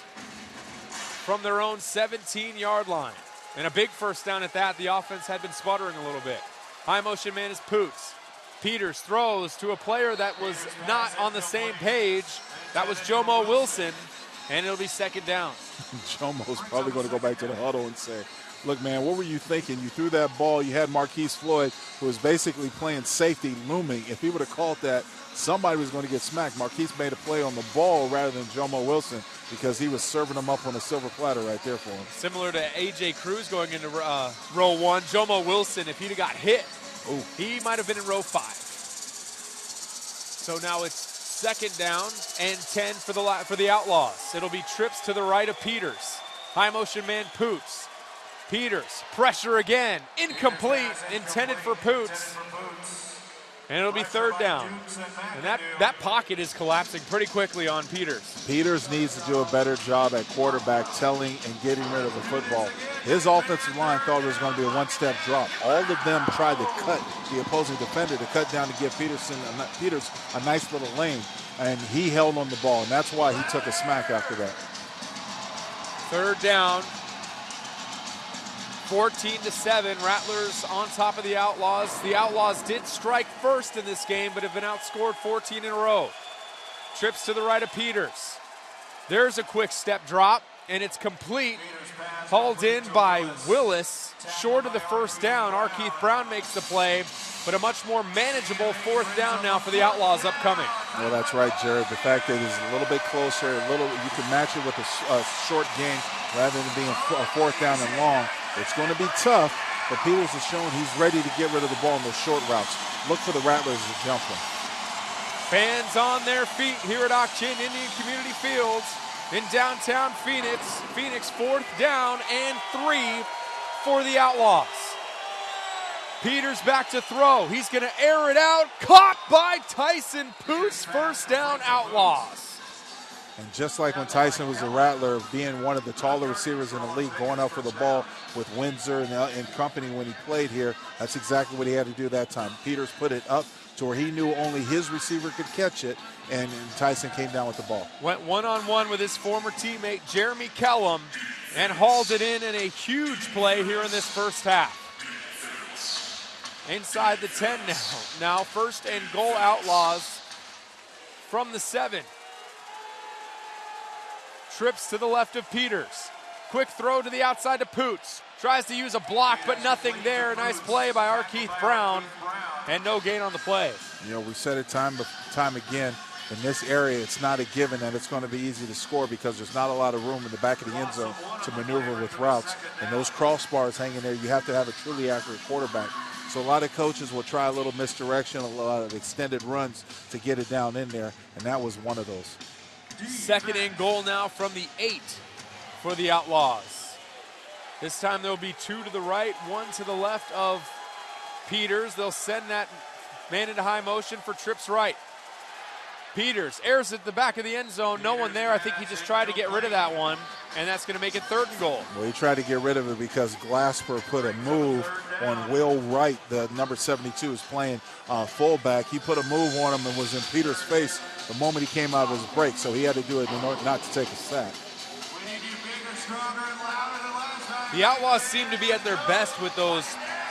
from their own 17-yard line. And a big first down at that. The offense had been sputtering a little bit. High motion man is Poots. Peters throws to a player that was not on the same page. That was Jomo Wilson, and it'll be second down. Jomo's probably going to go back to the huddle and say, look, man, what were you thinking? You threw that ball. You had Marquise Floyd, who was basically playing safety, looming. If he would have called that, somebody was going to get smacked. Marquise made a play on the ball rather than Jomo Wilson because he was serving him up on a silver platter right there for him. Similar to A.J. Cruz going into row 1. Jomo Wilson, if he'd have got hit, he might have been in row 5. So now it's second down and 10 for the Outlaws. It'll be trips to the right of Peters. High motion man Poots. Peters, pressure again, incomplete, intended for Poots. And it'll be third down. And that pocket is collapsing pretty quickly on Peters. Peters needs to do a better job at quarterback telling and getting rid of the football. His offensive line thought it was going to be a one-step drop. All of them tried to cut the opposing defender to cut down to give Peters a nice little lane, and he held on the ball, and that's why he took a smack after that. Third down. 14-7, Rattlers on top of the Outlaws. The Outlaws did strike first in this game, but have been outscored 14 in a row. Trips to the right of Peters. There's a quick step drop, and it's complete. Hauled in by Willis, short of the first down. Arkeith Brown makes the play, but a much more manageable fourth down now for the Outlaws upcoming. Well, that's right, Jared. The fact that it's a little bit closer, you can match it with a short game rather than being a fourth down and long. It's going to be tough, but Peters has shown he's ready to get rid of the ball in those short routes. Look for the Rattlers to jump them. Fans on their feet here at Ak-Chin Indian Community Fields in downtown Phoenix. Phoenix fourth down and 3 for the Outlaws. Peters back to throw. He's going to air it out. Caught by Tyson Poots. First down, Outlaws. And just like when Tyson was a Rattler, being one of the taller receivers in the league, going up for the ball with Windsor and company when he played here, that's exactly what he had to do that time. Peters put it up to where he knew only his receiver could catch it, and Tyson came down with the ball. Went one-on-one with his former teammate Jeremy Kellum and hauled it in a huge play here in this first half. Inside the 10 now. Now first and goal, Outlaws from the 7. Trips to the left of Peters. Quick throw to the outside to Poots. Tries to use a block, but nothing there. Nice play by Arkeith Brown, and no gain on the play. You know, we said it time again, in this area, it's not a given that it's going to be easy to score because there's not a lot of room in the back of the end zone to maneuver with routes. And those crossbars hanging there, you have to have a truly accurate quarterback. So a lot of coaches will try a little misdirection, a lot of extended runs to get it down in there, and that was one of those. Second and goal now from the 8 for the Outlaws. This time there'll be 2 to the right, 1 to the left of Peters. They'll send that man into high motion for trips right. Peters airs at the back of the end zone. No one there. I think he just tried to get rid of that one, and that's going to make it 3rd and goal. Well, he tried to get rid of it because Glasper put a move on Will Wright, the number 72 is playing fullback. He put a move on him and was in Peters' face the moment he came out of his break, so he had to do it in order not to take a sack. The Outlaws seem to be at their best with those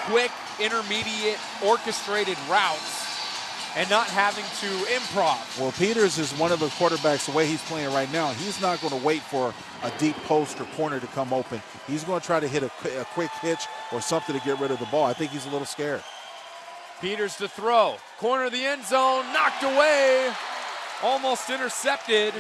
quick, intermediate, orchestrated routes and not having to improv. Well, Peters is one of the quarterbacks, the way he's playing right now, he's not going to wait for a deep post or corner to come open. He's going to try to hit a quick hitch or something to get rid of the ball. I think he's a little scared. Peters to throw. Corner of the end zone, knocked away. Almost intercepted.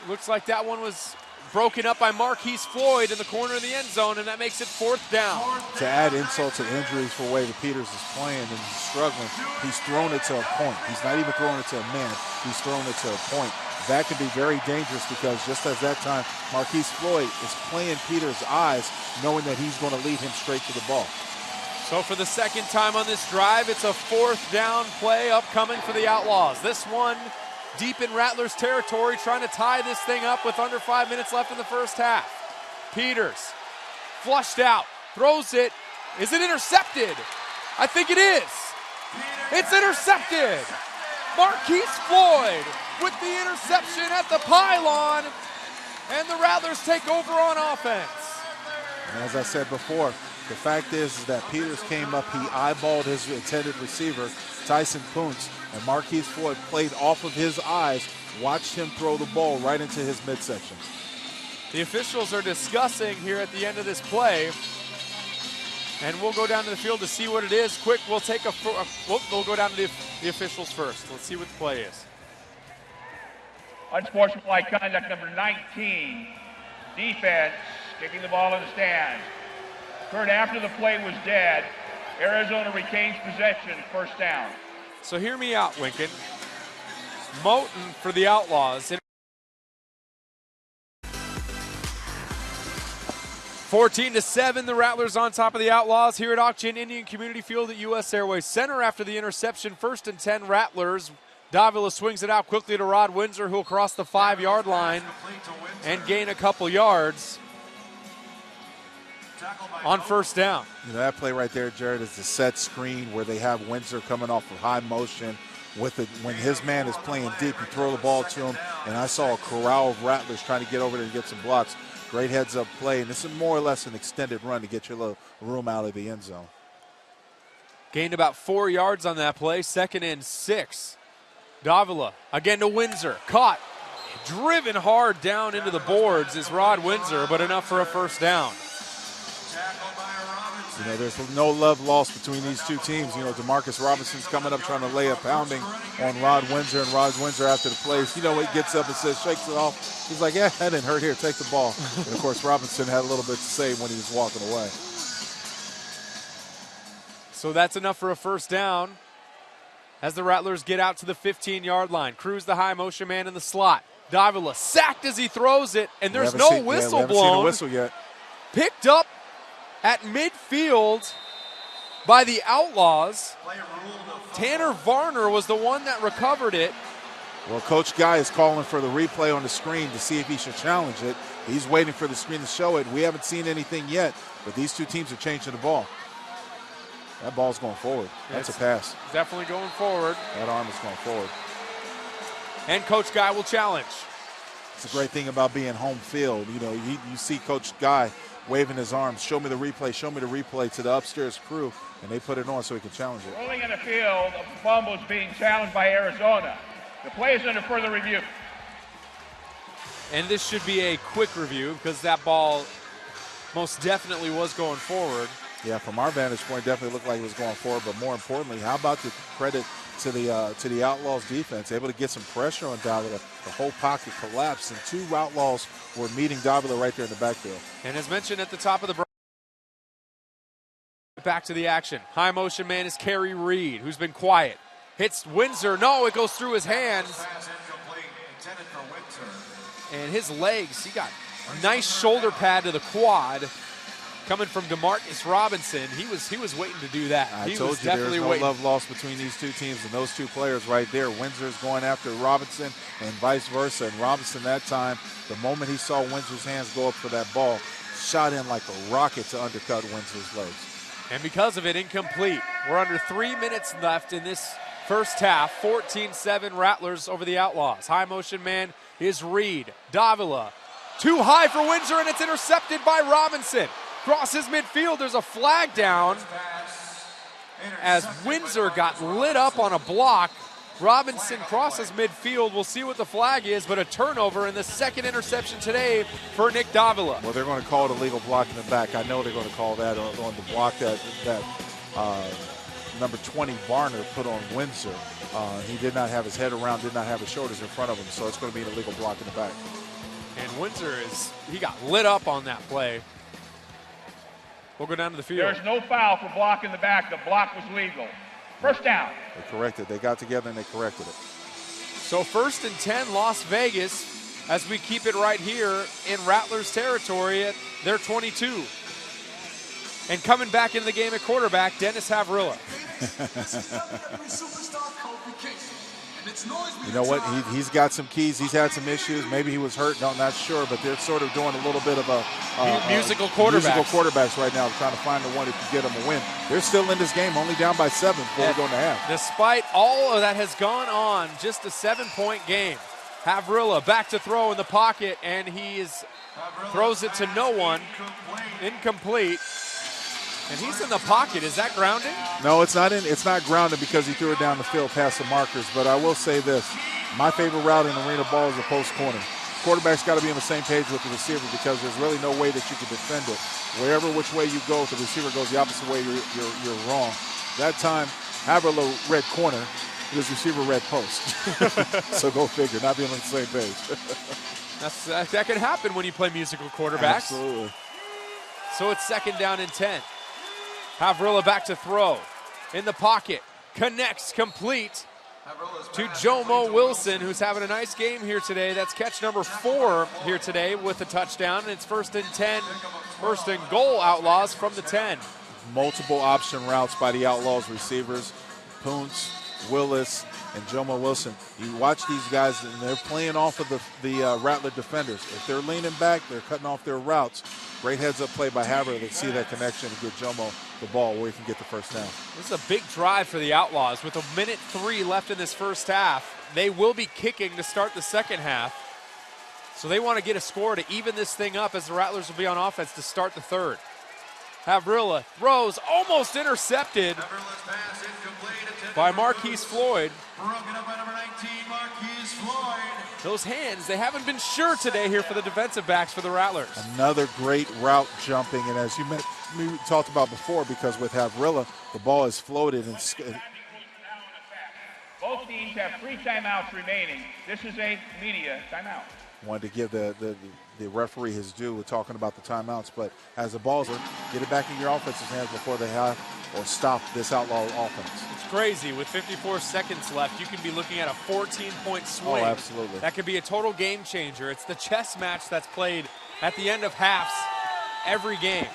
Looks like that one was broken up by Marquise Floyd in the corner of the end zone, and that makes it 4th down. To add insult to injuries for the way that Peters is playing and he's struggling, he's thrown it to a point. He's not even throwing it to a man. He's thrown it to a point. That can be very dangerous because just as that time, Marquise Floyd is playing Peters' eyes, knowing that he's going to lead him straight to the ball. So for the 2nd time on this drive, it's a 4th down play upcoming for the Outlaws. This one deep in Rattlers territory, trying to tie this thing up with under 5 minutes left in the first half. Peters, flushed out, throws it. Is it intercepted? I think it is. It's intercepted. Marquise Floyd with the interception at the pylon, and the Rattlers take over on offense. And as I said before, the fact is that Peters came up, he eyeballed his intended receiver, Tyson Kuntz, and Marquise Floyd played off of his eyes, watched him throw the ball right into his midsection. The officials are discussing here at the end of this play, and we'll go down to the field to see what it is. Quick, we'll go down to the officials first. Let's see what the play is. Unsportsmanlike conduct number 19. Defense, kicking the ball in the stands. Occurred after the play was dead. Arizona retains possession, 1st down. So hear me out, Winkin. Moten for the Outlaws. 14-7, the Rattlers on top of the Outlaws here at Auction Indian Community Field at U.S. Airways Center after the interception. 1st and 10, Rattlers. Davila swings it out quickly to Rod Windsor, who'll cross the 5-yard line and gain a couple yards on 1st down. You know, that play right there, Jared, is the set screen where they have Windsor coming off of high motion. With it, when his man is playing deep, you throw the ball to him, and I saw a corral of Rattlers trying to get over there and get some blocks. Great heads-up play, and this is more or less an extended run to get your little room out of the end zone. Gained about 4 yards on that play, 2nd and 6. Davila again to Windsor, caught, driven hard down into the boards is Rod Windsor, but enough for a 1st down. You know, there's no love lost between these two teams. You know, DeMarcus Robinson's coming up trying to lay a pounding on Rod Windsor, and Rod Windsor after the plays, you know, he gets up and says, shakes it off. He's like, yeah, that didn't hurt. Here, take the ball. And, of course, Robinson had a little bit to say when he was walking away. So that's enough for a 1st down as the Rattlers get out to the 15-yard line. Cruz, the high motion man in the slot. Davila sacked as he throws it, and there's no whistle blown. We haven't seen a whistle yet. Picked up at midfield by the Outlaws. Tanner Varner was the one that recovered it. Well, Coach Guy is calling for the replay on the screen to see if he should challenge it. He's waiting for the screen to show it. We haven't seen anything yet, but these two teams are changing the ball. That ball's going forward. That's a pass. Definitely going forward. That arm is going forward. And Coach Guy will challenge. It's a great thing about being home field. You know, you see Coach Guy waving his arms, show me the replay to the upstairs crew, and they put it on so he can challenge it. Rolling in the field, a fumble is being challenged by Arizona. The play is under further review. And this should be a quick review because that ball most definitely was going forward. Yeah, from our vantage point, definitely looked like it was going forward, but more importantly, how about the credit to the Outlaws defense, able to get some pressure on Davila. The whole pocket collapsed, and 2 Outlaws were meeting Davila right there in the backfield. And as mentioned at the top of the back to the action. High motion man is Kerry Reed, who's been quiet. Hits Windsor. No, it goes through his hands. And his legs, he got Nice shoulder pad to the quad coming from DeMarcus Robinson. He was waiting to do that. I He told was you there's definitely no waiting. love lost between these two teams and those two players right there. Windsor's going after Robinson and vice versa. And Robinson that time, the moment he saw Windsor's hands go up for that ball, shot in like a rocket to undercut Windsor's legs. And because of it, incomplete. We're under 3 minutes left in this first half. 14-7 Rattlers over the Outlaws. High motion man is Reed. Davila, too high for Windsor, and it's intercepted by Robinson. Crosses midfield, there's a flag down as Windsor got lit up on a block. Robinson crosses midfield. We'll see what the flag is, but a turnover in the second interception today for Nick Davila. Well, they're going to call it a legal block in the back. I know they're going to call that on the block that number 20 Varner put on Windsor. He did not have his head around, did not have his shoulders in front of him, so it's going to be an illegal block in the back. And Windsor he got lit up on that play. We'll go down to the field. There's no foul for block in the back. The block was legal. First down. They corrected. They got together and they corrected it. So 1st and 10, Las Vegas, as we keep it right here in Rattlers territory at their 22. And coming back into the game at quarterback, Dennis Havrilla. You know what? He's got some keys. He's had some issues. Maybe he was hurt. No, not sure. But they're sort of doing a little bit of a musical quarterbacks. Musical quarterbacks right now, trying to find the one who can get them a win. They're still in this game, only down by 7 before we go into half. Despite all of that has gone on, just a 7-point game. Havrilla back to throw in the pocket, and throws it to no one. Incomplete. And he's in the pocket. Is that grounding? No, it's not grounded because he threw it down the field past the markers. But I will say this. My favorite route in arena ball is the post corner. Quarterback's got to be on the same page with the receiver because there's really no way that you can defend it. Wherever which way you go, if the receiver goes the opposite way, you're wrong. That time, Havrilla read corner. His receiver read post. So go figure, not being on the same page. That can happen when you play musical quarterbacks. Absolutely. So it's 2nd down and 10. Havrilla back to throw. In the pocket. Connects complete to Jomo Wilson, who's having a nice game here today. That's catch number 4 here today with a touchdown. And it's 1st and 10. 1st and goal, Outlaws from the 10. Multiple option routes by the Outlaws receivers. Poonce, Willis, and Jomo Wilson. You watch these guys, and they're playing off of the Rattler defenders. If they're leaning back, they're cutting off their routes. Great heads-up play by Havrilla to see that connection and give Jomo the ball where he can get the first down. This is a big drive for the Outlaws. With 1:03 left in this first half, they will be kicking to start the second half. So they want to get a score to even this thing up as the Rattlers will be on offense to start the third. Havrilla throws, almost intercepted by Marquise Floyd. Broken up by number 19, Marquise Floyd. Those hands, they haven't been sure today here for the defensive backs for the Rattlers. Another great route jumping, and as we talked about before, because with Havrilla, the ball is floated. And both teams have 3 timeouts remaining. This is a media timeout. Wanted to give the referee his due with talking about the timeouts, but as the ball's get it back in your offense's hands before they have or stop this Outlaw offense. It's crazy. With 54 seconds left, you can be looking at a 14-point swing. Oh, absolutely. That could be a total game changer. It's the chess match that's played at the end of halves every game.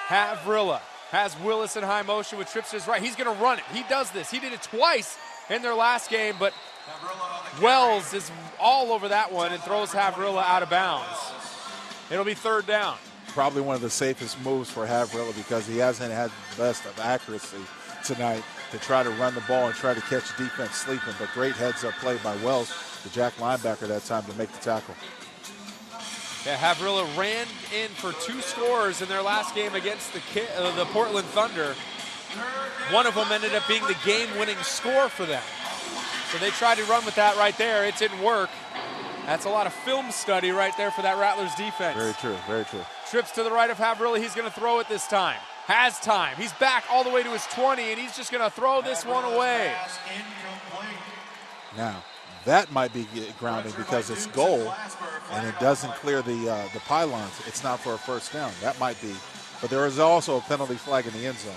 Havrilla has Willis in high motion with trips to his right. He's going to run it. He does this. He did it twice in their last game, but Wells is all over that one and throws Havrilla out of bounds. It'll be 3rd down. Probably one of the safest moves for Havrilla because he hasn't had the best of accuracy tonight to try to run the ball and try to catch defense sleeping, but great heads-up play by Wells, the Jack linebacker that time, to make the tackle. Yeah, Havrilla ran in for 2 scores in their last game against the Portland Thunder. One of them ended up being the game-winning score for them. So they tried to run with that right there. It didn't work. That's a lot of film study right there for that Rattlers defense. Very true, very true. Trips to the right of Havrilla. He's going to throw it this time. Has time. He's back all the way to his 20, and he's just going to throw this one away. Now, that might be grounding because it's goal, and it doesn't clear the pylons. It's not for a first down. That might be. But there is also a penalty flag in the end zone.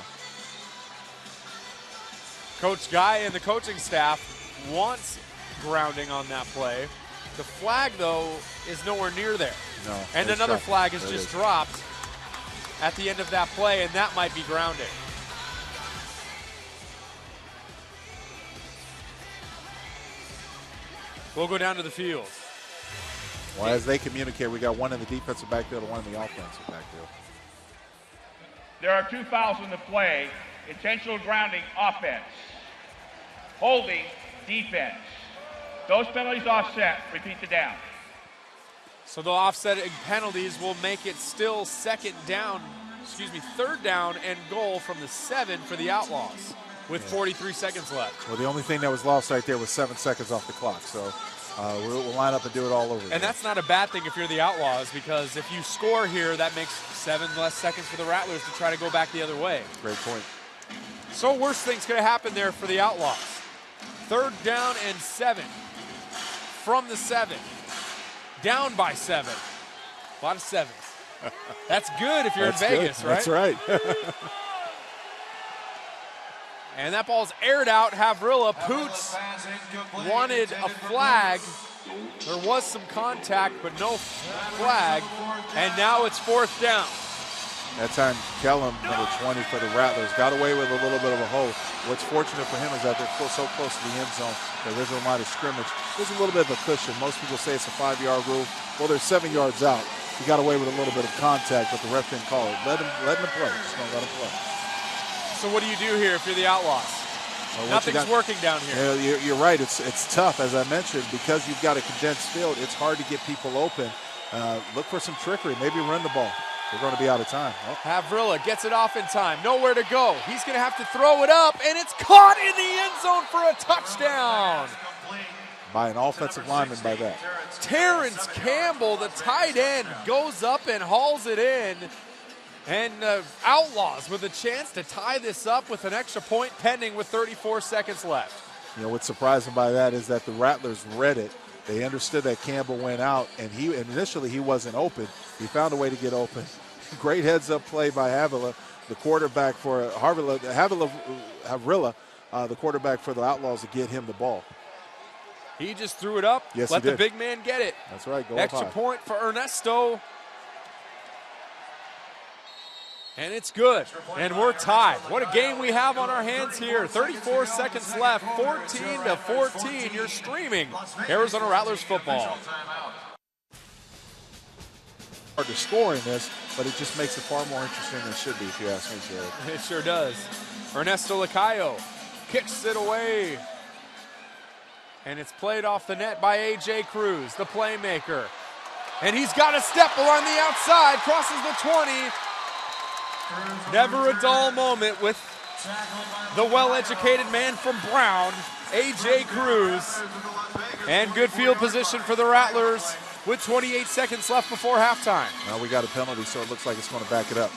Coach Guy and the coaching staff wants grounding on that play. The flag, though, is nowhere near there. No. And another flag is just dropped at the end of that play, and that might be grounding. We'll go down to the field. Well, as they communicate, we got one in the defensive backfield and one in the offensive backfield. There are 2 fouls in the play. Intentional grounding, offense. Holding, defense. Those penalties offset. Repeat the down. So the offsetting penalties will make it still third down and goal from the 7 for the Outlaws with 43 seconds left. Well, the only thing that was lost right there was 7 seconds off the clock. So we'll line up and do it all over again. And that's not a bad thing if you're the Outlaws, because if you score here, that makes 7 less seconds for the Rattlers to try to go back the other way. Great point. So worst thing's going to happen there for the Outlaws. 3rd down and 7 from the 7. Down by 7. A lot of 7s. That's good if you're in Vegas, right? That's right. And that ball's aired out. Havrilla. Poots wanted a flag. There was some contact, but no flag. And now it's 4th down. That time, Kellum, number 20 for the Rattlers, got away with a little bit of a hold. What's fortunate for him is that they're so close to the end zone, the original line of scrimmage. There's a little bit of a cushion. Most people say it's a 5-yard rule. Well, they're 7 yards out. He got away with a little bit of contact, but the ref didn't call it. Let him play. Just don't let him play. So what do you do here if you're the Outlaws? Well, Nothing's working down here. You're right. It's tough, as I mentioned, because you've got a condensed field. It's hard to get people open. Look for some trickery. Maybe run the ball. They're going to be out of time. Oh. Havrilla gets it off in time. Nowhere to go. He's going to have to throw it up, and it's caught in the end zone for a touchdown. By an offensive lineman by that. Terrence Campbell, the tight end, goes up and hauls it in. And Outlaws with a chance to tie this up with an extra point pending with 34 seconds left. You know, what's surprising by that is that the Rattlers read it. They understood that Campbell went out, and initially he wasn't open. He found a way to get open. Great heads-up play by Havrilla, the quarterback for Havrilla, the quarterback for the Outlaws, to get him the ball. He just threw it up. Yes, let he the did. big man get it. That's right. Go Extra up high. point for Ernesto. And it's good. And we're tied. What a game we have on our hands here. 34 seconds left. 14-14. You're streaming Arizona Rattlers football. Hard to score in this, but it just makes it far more interesting than it should be, if you ask me, Jared. It sure does. Ernesto Lacayo kicks it away. And it's played off the net by A.J. Cruz, the playmaker. And he's got a step along the outside, crosses the 20. Never a dull moment with the well-educated man from Brown, A.J. Cruz. And good field position for the Rattlers with 28 seconds left before halftime. Well, we got a penalty, so it looks like it's going to back it up.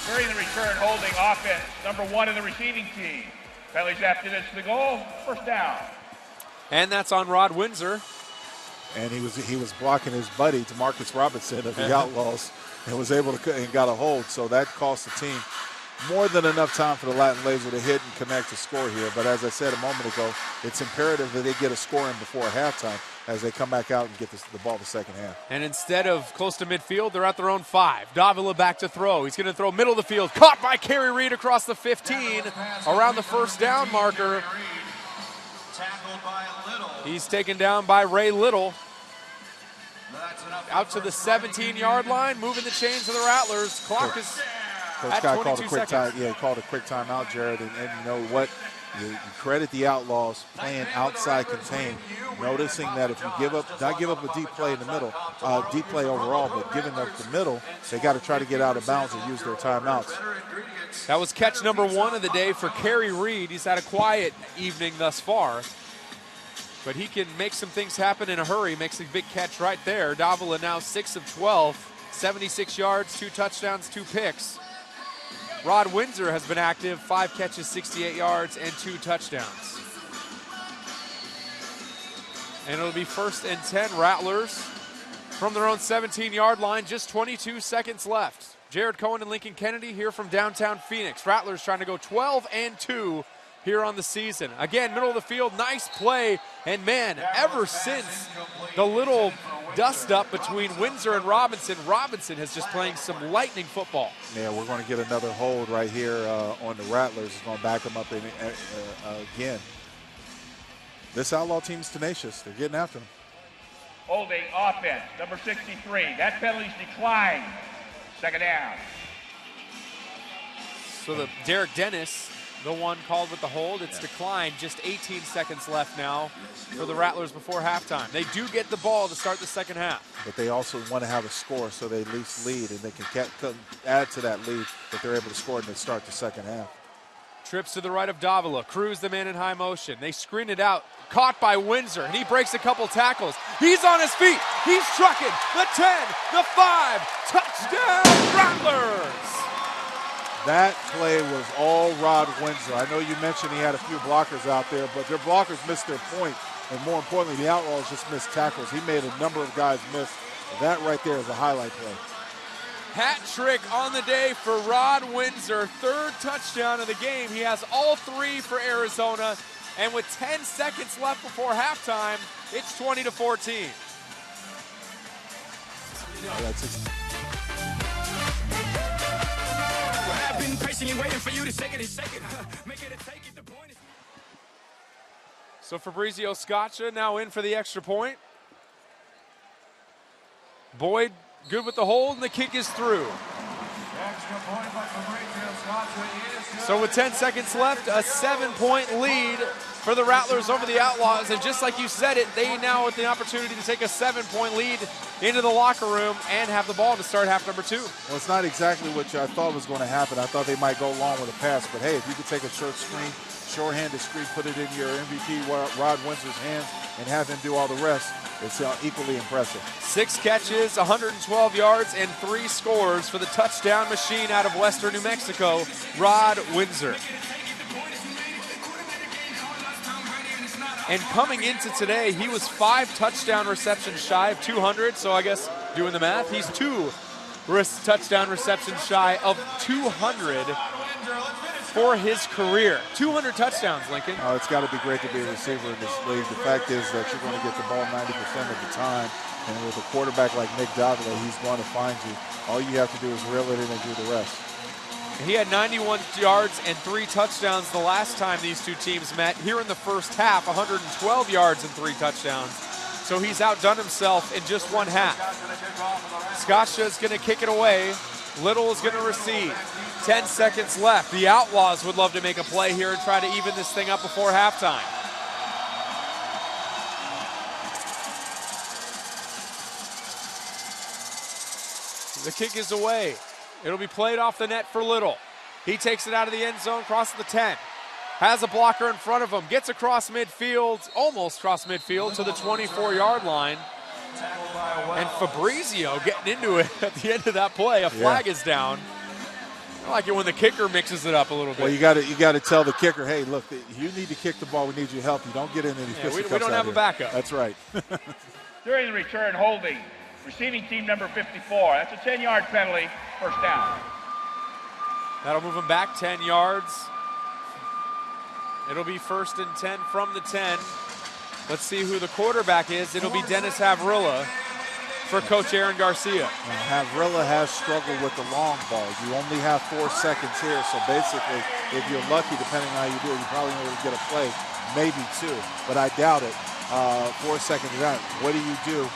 During the return, holding offense, number 1 in the receiving team. Penalties after this to the goal, 1st down. And that's on Rod Windsor. And he was blocking his buddy, DeMarcus Robinson of the Outlaws, and was able to and got a hold. So that cost the team more than enough time for the Latin Laser to hit and connect to score here. But as I said a moment ago, it's imperative that they get a score in before halftime as they come back out and get the ball the second half. And instead of close to midfield, they're at their own 5. Davila back to throw. He's going to throw middle of the field. Caught by Kerry Reed across the 15, around the 1st down marker. He's taken down by Ray Little. Out to the 17-yard line, moving the chains of the Rattlers. Clock is at 22 seconds. He called a quick timeout, Jared. And you know what? You credit the Outlaws playing outside contain, noticing that if you not give up a deep play in the middle, deep play overall, but giving up the middle, they got to try to get out of bounds and use their timeouts. That was catch number 1 of the day for Kerry Reed. He's had a quiet evening thus far, but he can make some things happen in a hurry. Makes a big catch right there. Davila now 6 of 12, 76 yards, 2 touchdowns, 2 picks. Rod Windsor has been active, 5 catches, 68 yards, and 2 touchdowns. And it'll be 1st and 10 Rattlers from their own 17-yard line, just 22 seconds left. Jared Cohen and Lincoln Kennedy here from downtown Phoenix. Rattlers trying to go 12-2 here on the season. Again, middle of the field, nice play. And man, ever since the little dust-up between Windsor and Robinson, Robinson has just playing some lightning football. Yeah, we're going to get another hold right here on the Rattlers. It's going to back them up again. This Outlaw team is tenacious. They're getting after them. Holding offense, number 63. That penalty's declined. Second down. So the Derek Dennis, the one called with the hold, it's declined. Just 18 seconds left now for the Rattlers before halftime. They do get the ball to start the second half. But they also want to have a score so they at least lead, and they can add to that lead if they're able to score and they start the second half. Trips to the right of Davila, crews the man in high motion. They screen it out, caught by Windsor, and he breaks a couple tackles. He's on his feet, he's trucking, the 10, the 5, touchdown Rattlers! That play was all Rod Windsor. I know you mentioned he had a few blockers out there, but their blockers missed their point, and more importantly, the Outlaws just missed tackles. He made a number of guys miss. That right there is a highlight play. Hat trick on the day for Rod Windsor, third touchdown of the game. He has all 3 for Arizona, and with 10 seconds left before halftime, it's 20-14. I've been patiently waiting for you to shake it and shake it. Make it a take it, the point is. So Fabrizio Scaccia now in for the extra point. Boyd good with the hold, and the kick is through. Extra point by Fabrizio Scaccia is good. So with 10 seconds left, a 7-point lead for the Rattlers over the Outlaws. And just like you said it, they now have the opportunity to take a 7-point lead into the locker room and have the ball to start half number 2. Well, it's not exactly what I thought was going to happen. I thought they might go long with a pass, but hey, if you could take a short screen, short-handed screen, put it in your MVP Rod Windsor's hands, and have him do all the rest, it's equally impressive. 6 catches, 112 yards, and 3 scores for the touchdown machine out of Western New Mexico, Rod Windsor. And coming into today, he was 5 touchdown receptions shy of 200, so I guess doing the math, he's 2 touchdown receptions shy of 200 for his career. 200 touchdowns, Lincoln. Oh, it's got to be great to be a receiver in this league. The fact is that you're going to get the ball 90% of the time, and with a quarterback like Nick Davila, he's going to find you. All you have to do is reel it in and do the rest. He had 91 yards and 3 touchdowns the last time these two teams met. Here in the first half, 112 yards and 3 touchdowns. So he's outdone himself in just one half. Scaccia is going to kick it away. Little is going to receive. 10 seconds left. The Outlaws would love to make a play here and try to even this thing up before halftime. The kick is away. It'll be played off the net for Little. He takes it out of the end zone, crosses the 10. Has a blocker in front of him. Gets across midfield, almost across midfield to the 24-yard line. And Fabrizio getting into it at the end of that play. A flag is down. I like it when the kicker mixes it up a little bit. Well, you got to tell the kicker, hey, look, you need to kick the ball. We need your help. You don't get in any fisticuffs. We don't have a backup. That's right. During the return, holding. Receiving team number 54. That's a 10-yard penalty. First down. That'll move him back 10 yards. It'll be 1st and 10 from the 10. Let's see who the quarterback is. It'll be Dennis Havrilla for Coach Aaron Garcia. And Havrilla has struggled with the long ball. You only have 4 seconds here, so basically, if you're lucky, depending on how you do it, you probably able to get a play, maybe 2, but I doubt it. 4 seconds out. What do?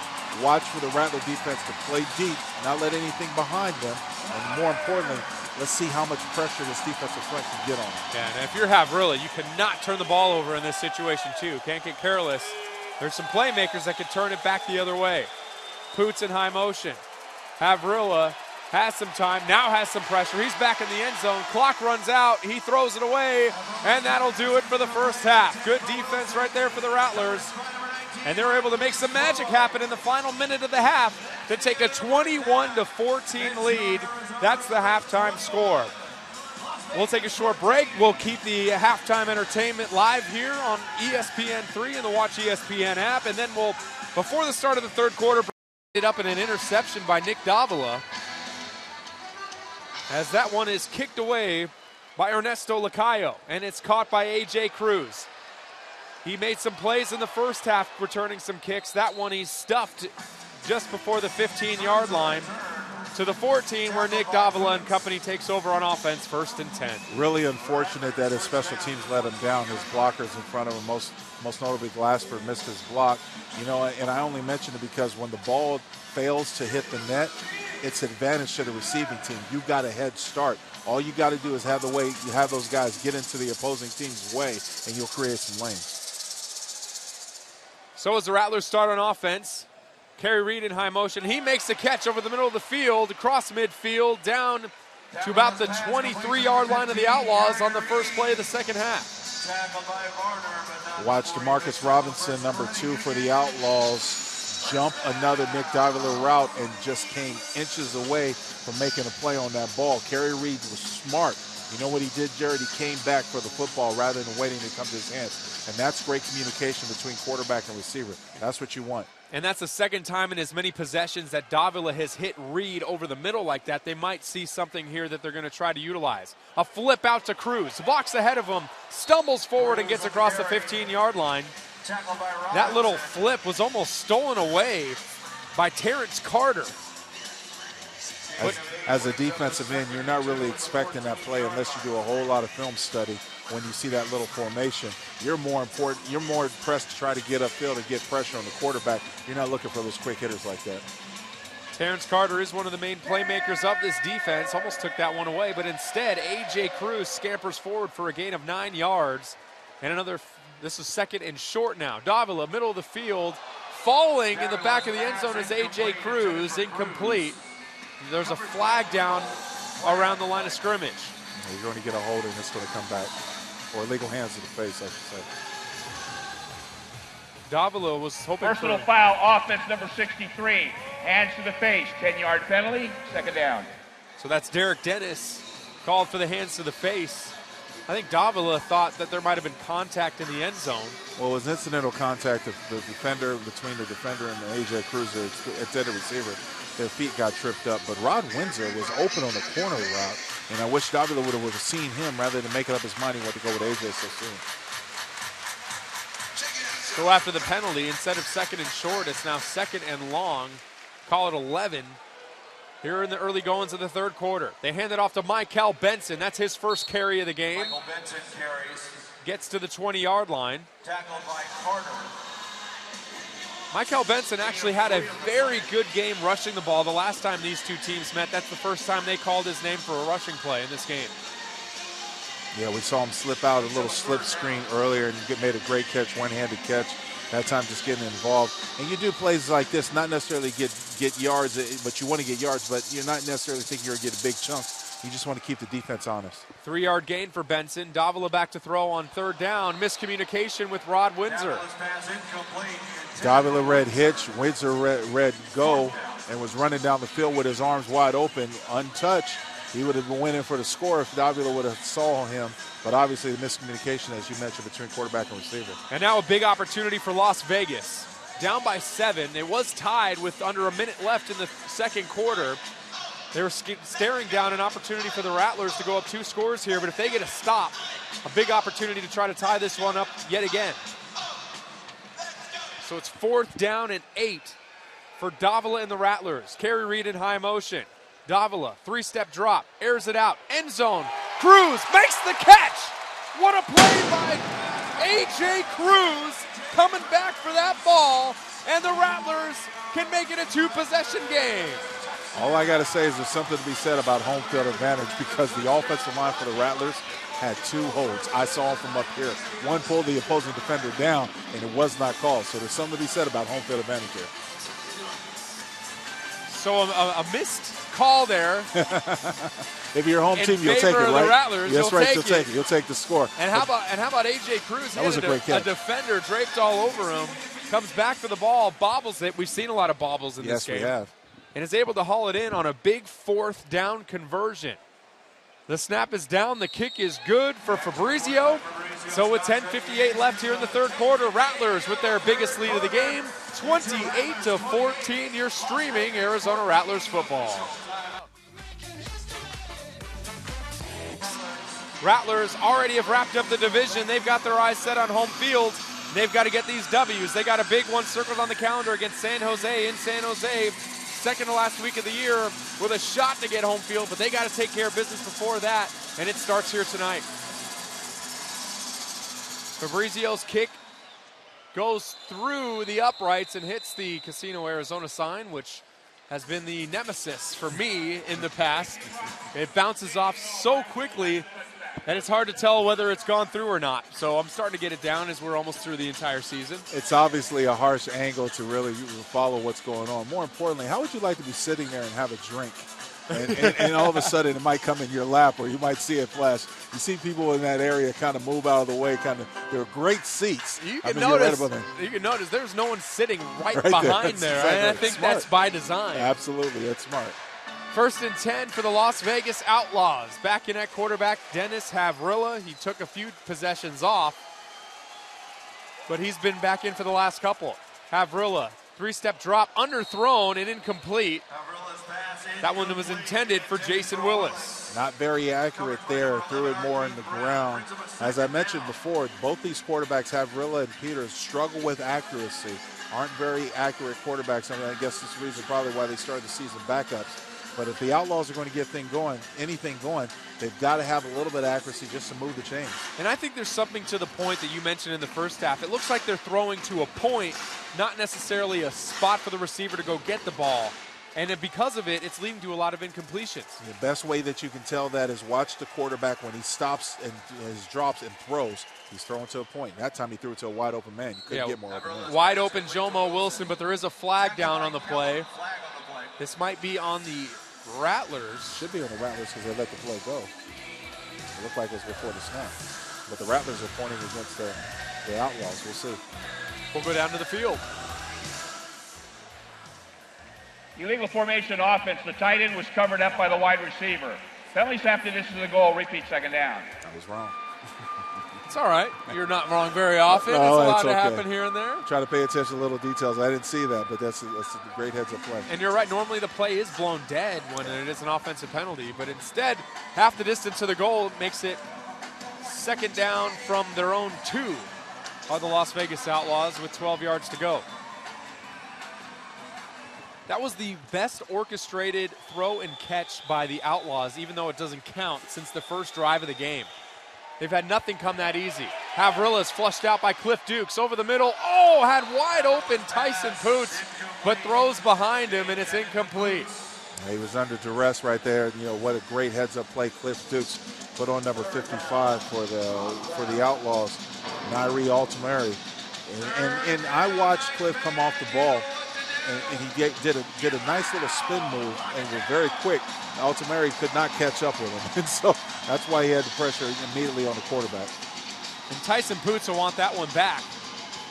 Watch for the Rattler defense to play deep, not let anything behind them, and more importantly, let's see how much pressure this defensive front can get on them. Yeah, and if you're Havrilla, you cannot turn the ball over in this situation too. Can't get careless. There's some playmakers that could turn it back the other way. Poots in high motion. Havrilla has some time, now has some pressure. He's back in the end zone. Clock runs out. He throws it away, and that'll do it for the first half. Good defense right there for the Rattlers. And they're able to make some magic happen in the final minute of the half to take a 21-14 lead. That's the halftime score. We'll take a short break. We'll keep the halftime entertainment live here on ESPN3 and the Watch ESPN app. And then we'll, before the start of the third quarter, bring it up in an interception by Nick Davila. As that one is kicked away by Ernesto Lacayo, and it's caught by A.J. Cruz. He made some plays in the first half, returning some kicks. That one he stuffed just before the 15-yard line to the 14, where Nick Davila and company takes over on offense, 1st and 10. Really unfortunate that his special teams let him down. His blockers in front of him, most notably Glasper, missed his block. You know, and I only mention it because when the ball fails to hit the net, it's advantage to the receiving team. You've got a head start. All you got to do is have those guys get into the opposing team's way, and you'll create some lanes. So as the Rattlers start on offense, Kerry Reed in high motion. He makes the catch over the middle of the field, across midfield, down to about the 23-yard line of the Outlaws on the first play of the second half. Watch DeMarcus Robinson, number 2 for the Outlaws, jump another Nick Davila route and just came inches away from making a play on that ball. Kerry Reed was smart. You know what he did, Jared? He came back for the football rather than waiting to come to his hands. And that's great communication between quarterback and receiver. That's what you want. And that's the second time in as many possessions that Davila has hit Reed over the middle like that. They might see something here that they're going to try to utilize. A flip out to Cruz. Blocks ahead of him, stumbles forward and gets across the 15-yard line. That little flip was almost stolen away by Terrence Carter. As a defensive end, you're not really expecting that play unless you do a whole lot of film study. When you see that little formation, you're more pressed to try to get upfield and get pressure on the quarterback. You're not looking for those quick hitters like that. Terrence Carter is one of the main playmakers of this defense. Almost took that one away, but instead, A.J. Cruz scampers forward for a gain of 9 yards. And another, this is 2nd and short now. Davila, middle of the field, falling in the back of the end zone is A.J. Cruz, incomplete. There's a flag down around the line of scrimmage. You're going to get a hold and it's going to come back. Or illegal hands to the face, I should say. Davila was hoping Personal foul, offense number 63. Hands to the face, 10-yard penalty, 2nd down. So that's Derek Dennis called for the hands to the face. I think Davila thought that there might have been contact in the end zone. Well, it was incidental contact of the defender, between the defender and the A.J. Cruz, the intended receiver. Their feet got tripped up, but Rod Windsor was open on the corner route, and I wish Davila would have seen him rather than making up his mind he wanted to go with A.J. so soon. Go after the penalty. Instead of 2nd and short, it's now 2nd and long. Call it 11. Here in the early goings of the third quarter. They hand it off to Michael Benson. That's his first carry of the game. Michael Benson carries. Gets to the 20-yard line. Tackled by Carter. Michael Benson actually had a very good game rushing the ball the last time these two teams met. That's the first time they called his name for a rushing play in this game. Yeah, we saw him slip out a little slip screen earlier and made a great catch, one-handed catch. That time just getting involved. And you do plays like this, not necessarily get yards, but you want to get yards, but you're not necessarily thinking you're going to get a big chunk. You just want to keep the defense honest. 3-yard gain for Benson. Davila back to throw on 3rd down. Miscommunication with Rod Windsor. Davila read hitch, Windsor read go, and was running down the field with his arms wide open, untouched. He would have been winning for the score if Davila would have saw him. But obviously the miscommunication, as you mentioned, between quarterback and receiver. And now a big opportunity for Las Vegas. Down by 7. It was tied with under a minute left in the second quarter. They were staring down an opportunity for the Rattlers to go up 2 scores here, but if they get a stop, a big opportunity to try to tie this one up yet again. So it's 4th down and 8 for Davila and the Rattlers. Kerry Reed in high motion. Davila, 3-step drop, airs it out, end zone. Cruz makes the catch. What a play by A.J. Cruz, coming back for that ball, and the Rattlers can make it a 2-possession game. All I got to say is there's something to be said about home field advantage because the offensive line for the Rattlers had 2 holds. I saw them from up here. One pulled the opposing defender down, and it was not called. So there's something to be said about home field advantage here. So a missed call there. If you're a home team, you'll take it, right? The Rattlers, that's right, you'll take it. You'll take the score. And how about A.J. Cruz? That was a great catch. A defender draped all over him, comes back for the ball, bobbles it. We've seen a lot of bobbles in this game. Yes, we have. And is able to haul it in on a big 4th down conversion. The snap is down. The kick is good for Fabrizio. So with 10:58 left here in the third quarter, Rattlers with their biggest lead of the game, 28-14. You're streaming Arizona Rattlers football. Rattlers already have wrapped up the division. They've got their eyes set on home field. They've got to get these W's. They got a big one circled on the calendar against San Jose in San Jose. Second to last week of the year with a shot to get home field, but they got to take care of business before that, and it starts here tonight. Fabrizio's kick goes through the uprights and hits the Casino Arizona sign, which has been the nemesis for me in the past. It bounces off so quickly that it's hard to tell whether it's gone through or not. So I'm starting to get it down as we're almost through the entire season. It's obviously a harsh angle to really follow what's going on. More importantly, how would you like to be sitting there and have a drink? And all of a sudden it might come in your lap, or you might see it flash. You see people in that area kind of move out of the way. They're great seats. You can notice there's no one sitting right behind there. Exactly. And I think that's by design. Absolutely, that's smart. 1st and 10 for the Las Vegas Outlaws. Back in at quarterback, Dennis Havrilla. He took a few possessions off, but he's been back in for the last couple. Havrilla, 3-step drop, underthrown and incomplete. That one was intended for Jason Willis. Not very accurate there, threw it more in the ground. As I mentioned before, both these quarterbacks, Havrilla and Peters, struggle with accuracy. Aren't very accurate quarterbacks. I guess this is the reason probably why they started the season backups. But if the Outlaws are going to get anything going, they've got to have a little bit of accuracy just to move the chains. And I think there's something to the point that you mentioned in the first half. It looks like they're throwing to a point, not necessarily a spot for the receiver to go get the ball. And because of it, it's leading to a lot of incompletions. The best way that you can tell that is watch the quarterback when he stops and his drops and throws. He's throwing to a point. That time he threw it to a wide open man. You couldn't get more open man. Wide open Jomo Wilson, but there is a flag down on the play. This might be on the Rattlers. Should be on the Rattlers because they let the play go. It looked like it was before the snap. But the Rattlers are pointing against the Outlaws. We'll see. We'll go down to the field. Illegal formation offense. The tight end was covered up by the wide receiver. Penalties after this is the goal. Repeat second down. I was wrong. It's all right. You're not wrong very often. No, it's allowed okay. to happen here and there. Try to pay attention to little details. I didn't see that, but that's a great heads-up play. And you're right. Normally the play is blown dead when it is an offensive penalty, but instead half the distance to the goal makes it second down from their own 2 are the Las Vegas Outlaws with 12 yards to go. That was the best orchestrated throw and catch by the Outlaws, even though it doesn't count, since the first drive of the game. They've had nothing come that easy. Havrilla is flushed out by Cliff Dukes over the middle. Oh, had wide open Tyson Poots, but throws behind him, and it's incomplete. He was under duress right there. What a great heads-up play Cliff Dukes put on number 55 for the Outlaws, Nairi Altamari. And I watched Cliff come off the ball. And he did a nice little spin move and was very quick. Altamari could not catch up with him. And so that's why he had the pressure immediately on the quarterback. And Tyson Poots will want that one back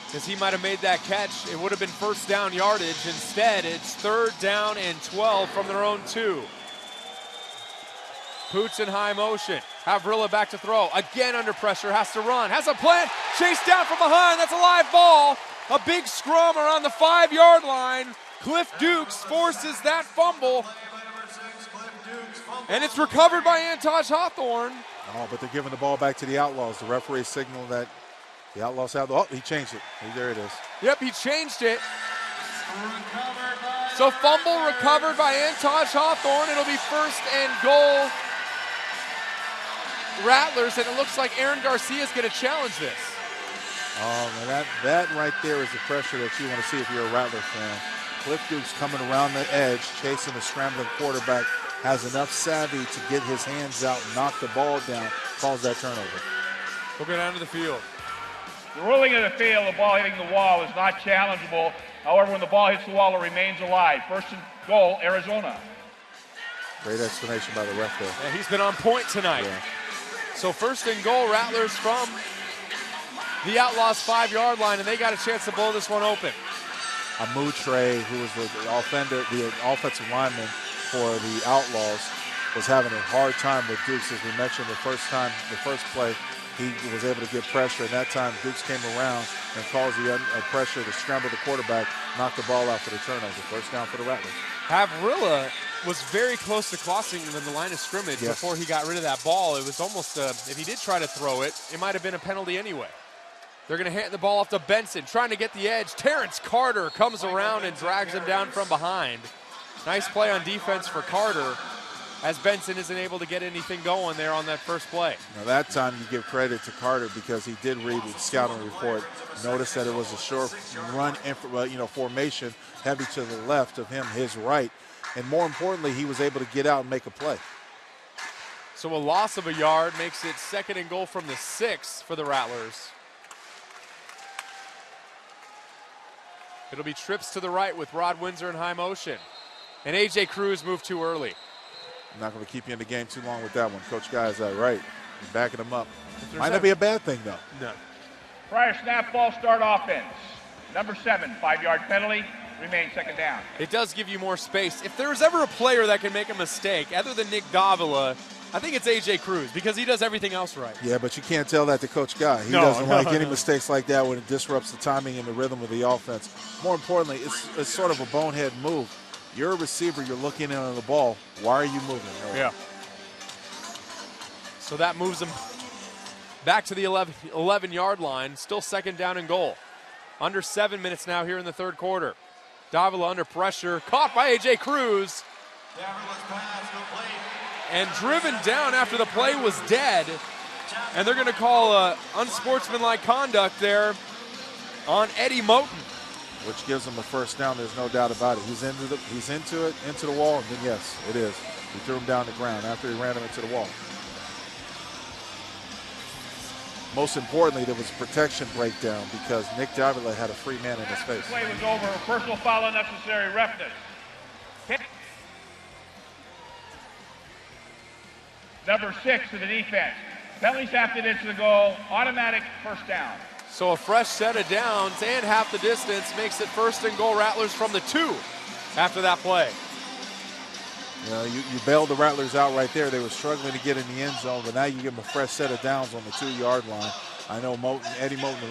because he might have made that catch. It would have been first down yardage. Instead, it's 3rd down and 12 from their own 2. Poots in high motion. Havrilla back to throw. Again under pressure, has to run. Has a plant. Chased down from behind. That's a live ball. A big scrum around the 5-yard line. Cliff Dukes forces that fumble. And it's recovered by Antosh Hawthorne. Oh, but they're giving the ball back to the Outlaws. The referee signaled that the Outlaws have the... Oh, he changed it. There it is. Yep, he changed it. So fumble recovered by Antosh Hawthorne. It'll be 1st and goal Rattlers, and it looks like Aaron Garcia is going to challenge this. Oh, man, that right there is the pressure that you want to see if you're a Rattler fan. Cliff Dukes coming around the edge, chasing a scrambling quarterback, has enough savvy to get his hands out and knock the ball down, calls that turnover. We'll go down to the field. The ruling of the field, the ball hitting the wall is not challengeable. However, when the ball hits the wall, it remains alive. 1st and goal, Arizona. Great explanation by the ref there. Yeah, he's been on point tonight. Yeah. So 1st and goal, Rattlers from the Outlaws 5-yard line, and they got a chance to blow this one open. Amutre, who was the offensive lineman for the Outlaws, was having a hard time with Dukes, as we mentioned the first play. he was able to get pressure, and that time Dukes came around and caused the pressure to scramble the quarterback, knock the ball out for the turnover. First down for the Rattlers. Havrilla was very close to crossing the line of scrimmage before he got rid of that ball. It was almost, if he did try to throw it, it might have been a penalty anyway. They're going to hand the ball off to Benson, trying to get the edge. Terrence Carter comes around and drags him down from behind. Nice play on defense for Carter, as Benson isn't able to get anything going there on that first play. Now that time you give credit to Carter because he did read the scouting report. Notice that it was a short run, formation, heavy to the left of him, his right. And more importantly, he was able to get out and make a play. So a loss of a yard makes it 2nd and goal from the 6 for the Rattlers. It'll be trips to the right with Rod Windsor in high motion. And A.J. Cruz moved too early. I'm not going to keep you in the game too long with that one. Coach Guy is that right. You're backing him up. Might not be a bad thing, though. No. Prior snap, ball start offense. Number 7, 5-yard penalty. Remain 2nd down. It does give you more space. If there's ever a player that can make a mistake, other than Nick Davila, I think it's A.J. Cruz because he does everything else right. Yeah, but you can't tell that to Coach Guy. He doesn't like any mistakes like that when it disrupts the timing and the rhythm of the offense. More importantly, it's sort of a bonehead move. You're a receiver. You're looking in on the ball. Why are you moving? Yeah. So that moves him back to the 11-yard line. Still 2nd down and goal. Under 7 minutes now here in the 3rd quarter. Davila under pressure. Caught by A.J. Cruz. And driven down after the play was dead. And they're going to call unsportsmanlike conduct there on Eddie Moten. Which gives him the first down. There's no doubt about it. He's into the wall, and then yes, it is. He threw him down the ground after he ran him into the wall. Most importantly, there was a protection breakdown because Nick Davila had a free man in his face. The play was over. Personal foul unnecessary. Roughness. Number 6 to the defense. Penalties after this to the goal. Automatic first down. So a fresh set of downs and half the distance makes it 1st and goal Rattlers from the 2 after that play. You know, you bailed the Rattlers out right there. They were struggling to get in the end zone, but now you give them a fresh set of downs on the 2-yard line. I know Eddie Moten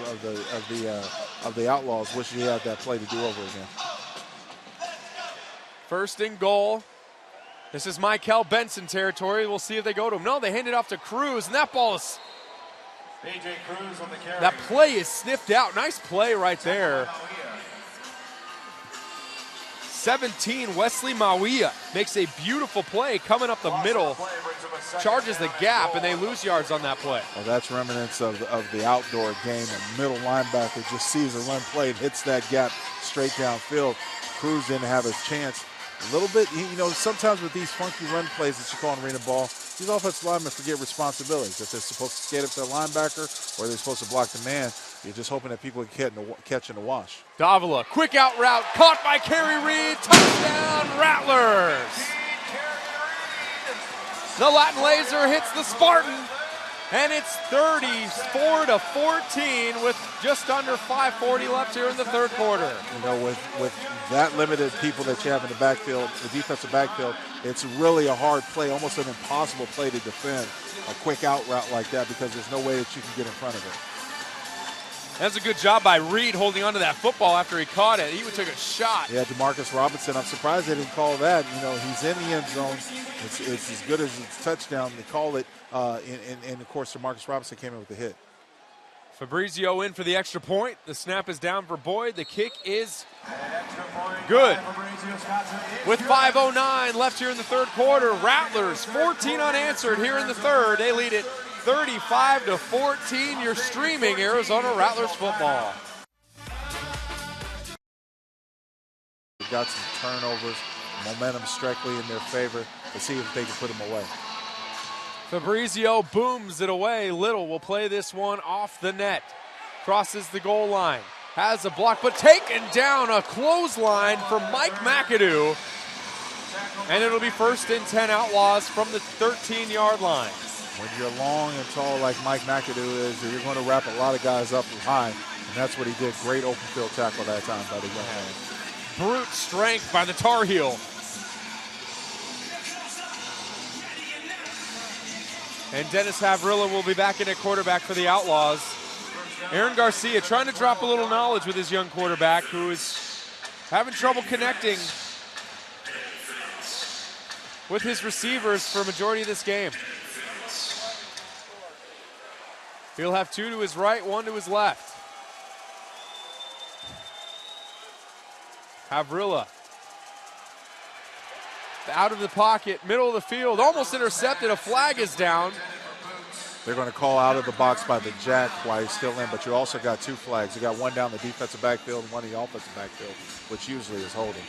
of the Outlaws wishes he had that play to do over again. 1st and goal. This is Michael Benson territory. We'll see if they go to him. No, they hand it off to Cruz, and that ball is... A.J. Cruz on the carry. That play is sniffed out. Nice play right there. 17, Wesley Mawia makes a beautiful play coming up the middle. Charges the gap, and they lose yards on that play. Well, that's remnants of the outdoor game. A middle linebacker just sees a run play and hits that gap straight downfield. Cruz didn't have a chance. A little bit, sometimes with these funky run plays that you call in arena ball, these offensive linemen forget responsibilities. If they're supposed to skate up to the linebacker or they're supposed to block the man, you're just hoping that people can catch in the wash. Davila, quick out route, caught by Kerry Reed, touchdown Rattlers. The Latin Laser hits the Spartan, and it's 34-14 with just under 5:40 left here in the 3rd quarter. With that limited people that you have in the backfield, the defensive backfield, it's really a hard play, almost an impossible play to defend, a quick out route like that, because there's no way that you can get in front of it. That's a good job by Reed holding onto that football after he caught it. He took a shot. Yeah, DeMarcus Robinson, I'm surprised they didn't call that. He's in the end zone. It's as good as it's touchdown. They call it, and of course, DeMarcus Robinson came in with the hit. Fabrizio in for the extra point. The snap is down for Boyd. The kick is good. With 5:09 left here in the 3rd quarter, Rattlers 14 unanswered here in the 3rd. They lead it 35-14. You're streaming Arizona Rattlers football. They've got some turnovers, momentum strictly in their favor. Let's see if they can put them away. Fabrizio booms it away. Little will play this one off the net. Crosses the goal line. Has a block, but taken down, a clothesline from Mike McAdoo. And it'll be 1st and 10 Outlaws from the 13-yard line. When you're long and tall like Mike McAdoo is, you're going to wrap a lot of guys up high, and that's what he did. Great open field tackle that time by the young man. Brute strength by the Tar Heel. And Dennis Havrilla will be back in at quarterback for the Outlaws. Aaron Garcia trying to drop a little knowledge with his young quarterback who is having trouble connecting with his receivers for a majority of this game. He'll have 2 to his right, 1 to his left. Havrilla out of the pocket, middle of the field, almost intercepted. A flag is down. They're going to call out of the box by the jack while he's still in, but you also got 2 flags. You got one down the defensive backfield and one in the offensive backfield, which usually is holding.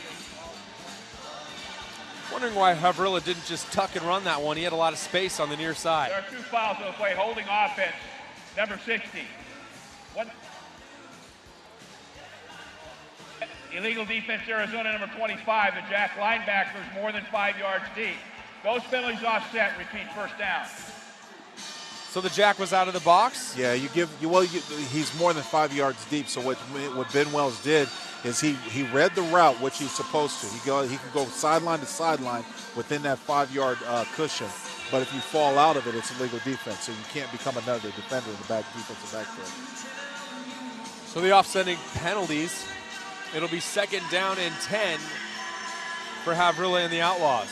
Wondering why Havrilla didn't just tuck and run that one. He had a lot of space on the near side. There are 2 fouls on the play, holding offense, number 60. One. Illegal defense, Arizona, number 25. The jack linebacker is more than 5 yards deep. Those penalties offset, repeat first down. So the jack was out of the box? Yeah, he's more than 5 yards deep. So what Ben Wells did is he read the route, which he's supposed to. He can go sideline to sideline within that 5-yard cushion. But if you fall out of it, it's illegal defense. So you can't become another defender in the defensive backfield. So the offsetting penalties. It'll be 2nd down and 10 for Havrilla and the Outlaws.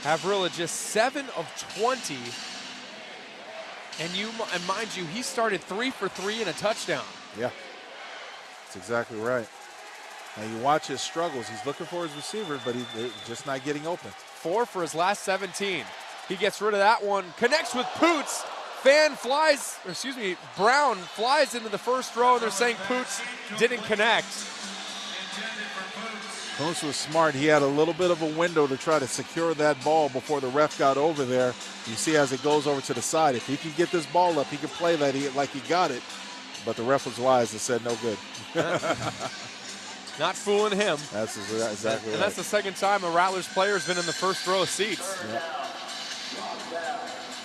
Havrilla just 7 of 20. And mind you, he started 3 for 3 and a touchdown. Yeah, that's exactly right. Now you watch his struggles. He's looking for his receivers, but he's just not getting open. 4 for his last 17. He gets rid of that one, connects with Poots. Brown flies into the first row, and they're saying Poots didn't connect. Poots was smart. He had a little bit of a window to try to secure that ball before the ref got over there. You see as it goes over to the side, if he can get this ball up, he can play that like he got it. But the ref was wise and said no good. Not fooling him. That's exactly right. And that's the 2nd time a Rattlers player has been in the first row of seats. Yep.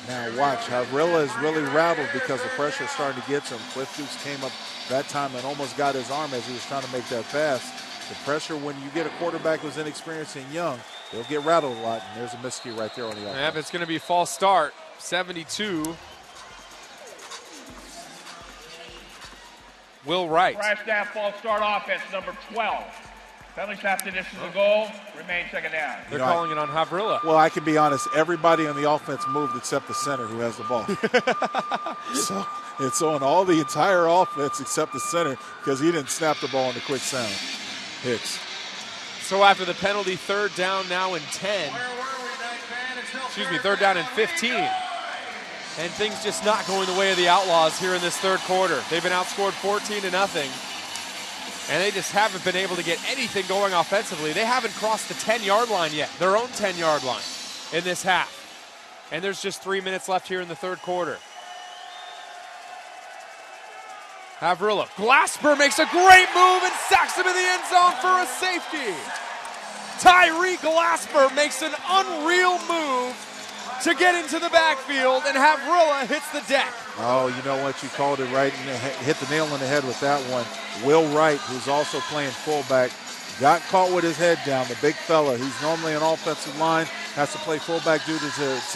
Now watch, Havrilla is really rattled because the pressure is starting to get to him. Cliff Dukes came up that time and almost got his arm as he was trying to make that pass. The pressure, when you get a quarterback who's inexperienced and young, they'll get rattled a lot, and there's a miscue right there on the offense. Yep, it's going to be false start, 72. Will Wright. Crash down, false start offense, number 12. Penalties after this is a goal, remain 2nd down. They're calling it on Havrilla. Well, I can be honest, everybody on the offense moved except the center who has the ball. So it's on all the entire offense except the center because he didn't snap the ball on the quick sound. Hicks. So after the penalty, 3rd down now and 10. 3rd down and 15. And things just not going the way of the Outlaws here in this 3rd quarter. They've been outscored 14-0. And they just haven't been able to get anything going offensively. They haven't crossed the 10-yard line yet, their own 10-yard line in this half. And there's just 3 minutes left here in the 3rd quarter. Havrilla, Glasper makes a great move and sacks him in the end zone for a safety. Tyree Glasper makes an unreal move to get into the backfield, and Havrilla hits the deck. Oh, you know what? You called it right and hit the nail on the head with that one. Will Wright, who's also playing fullback, got caught with his head down, the big fella. He's normally an offensive line, has to play fullback due to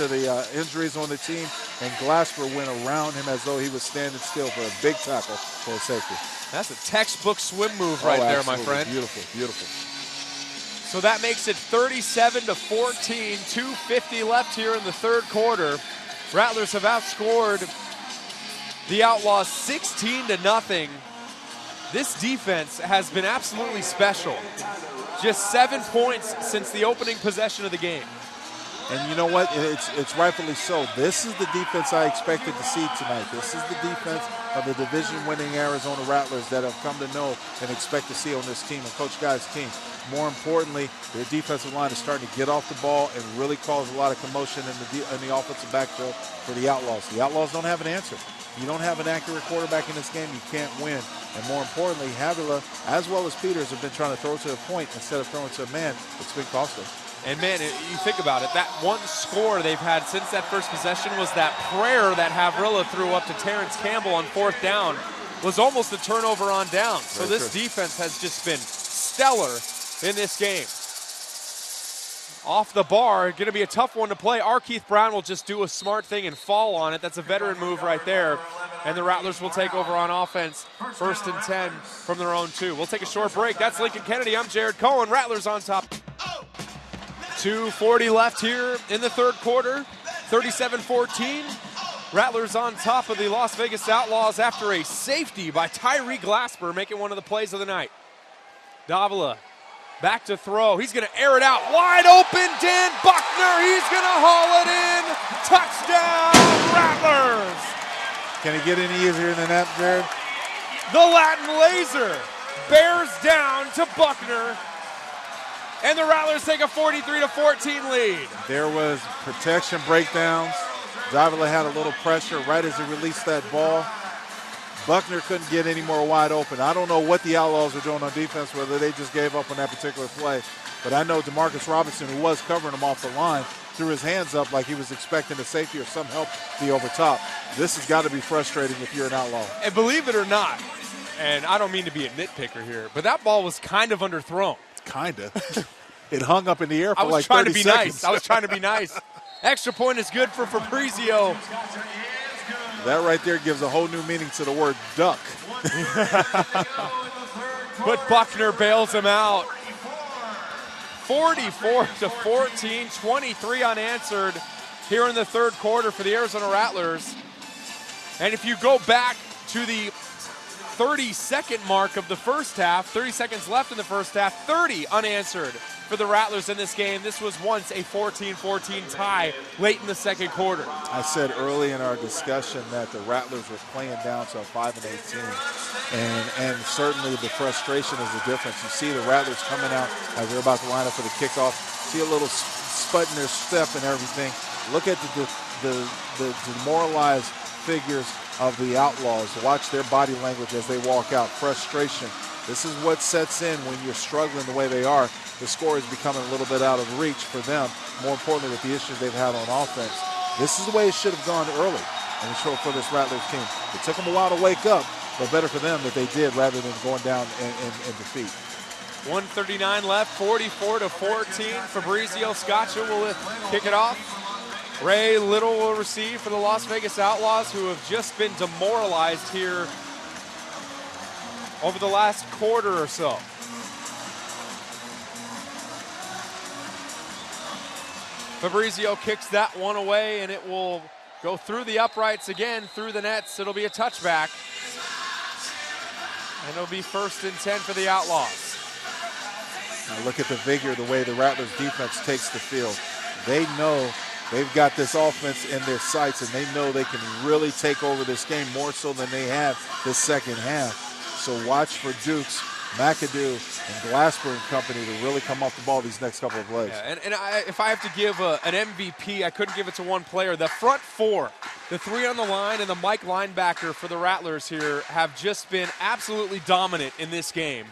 the injuries on the team, and Glasper went around him as though he was standing still for a big tackle for a safety. That's a textbook swim move right there, my friend. Beautiful, beautiful. So that makes it 37-14, 2:50 left here in the 3rd quarter. Rattlers have outscored the Outlaws 16-0. This defense has been absolutely special. Just 7 points since the opening possession of the game. And you know what? It's rightfully so. This is the defense I expected to see tonight. This is the defense of the division-winning Arizona Rattlers that I've come to know and expect to see on this team and Coach Guy's team. More importantly, their defensive line is starting to get off the ball and really cause a lot of commotion in the offensive backfield for the Outlaws. The Outlaws don't have an answer. You don't have an accurate quarterback in this game, you can't win. And more importantly, Havrilla, as well as Peters, have been trying to throw to a point instead of throwing to a man. It's been costly. And man, you think about it, that one score they've had since that first possession was that prayer that Havrilla threw up to Terrence Campbell on 4th down. Was almost a turnover on down. So this defense has just been stellar in this game. off the bar. Going to be a tough one to play. Keith Brown will just do a smart thing and fall on it. That's a veteran move right there. And the Rattlers will take over on offense. 1st and 10 from their own 2. We'll take a short break. That's Lincoln Kennedy. I'm Jared Cohen. Rattlers on top. 2:40 left here in the third quarter. 37-14. Rattlers on top of the Las Vegas Outlaws after a safety by Tyree Glasper, making one of the plays of the night. Davila back to throw. He's going to air it out. Wide open, Dan Buckner. He's going to haul it in. Touchdown, Rattlers. Can it get any easier than that, Jared? The Latin laser bears down to Buckner. And the Rattlers take a 43-14 lead. There was protection breakdowns. Davila had a little pressure right as he released that ball. Buckner couldn't get any more wide open. I don't know what the Outlaws are doing on defense, whether they just gave up on that particular play. But I know DeMarcus Robinson, who was covering him off the line, threw his hands up like he was expecting a safety or some help to be over top. This has got to be frustrating if you're an Outlaw. And believe it or not, and I don't mean to be a nitpicker here, but that ball was kind of underthrown. Kind of. It hung up in the air for like 30 seconds. I was trying to be nice. I was trying to be nice. Extra point is good for Fabrizio. That right there gives a whole new meaning to the word duck. But Buckner bails him out. 44-14, 23 unanswered here in the third quarter for the Arizona Rattlers. And if you go back to the 30-second mark of the first half, 30 seconds left in the first half, 30 unanswered for the Rattlers in this game. This was once a 14-14 tie late in the second quarter. I said early in our discussion that the Rattlers were playing down to a 5-18, and certainly the frustration is the difference. You see the Rattlers coming out as they're about to line up for the kickoff. See a little sput in their step and everything. Look at the demoralized figures of the Outlaws. Watch their body language as they walk out. Frustration. This is what sets in when you're struggling the way they are. The score is becoming a little bit out of reach for them, more importantly with the issues they've had on offense. This is the way it should have gone early and for this Rattlers team. It took them a while to wake up, but better for them that they did rather than going down in defeat. 1:39 left, 44-14. Fabrizio Scaccia will kick it off. Ray Little will receive for the Las Vegas Outlaws, who have just been demoralized here over the last quarter or so. Fabrizio kicks that one away, and it will go through the uprights again, through the nets. It'll be a touchback. And it'll be 1st and 10 for the Outlaws. Now look at the vigor, the way the Rattlers defense takes the field. They know they've got this offense in their sights, and they know they can really take over this game more so than they have this second half. So watch for Dukes, McAdoo, and Glasper and company to really come off the ball these next couple of plays. Yeah, and if I have to give an MVP, I couldn't give it to one player. The front four, the 3 on the line and the Mike linebacker for the Rattlers here have just been absolutely dominant in this game.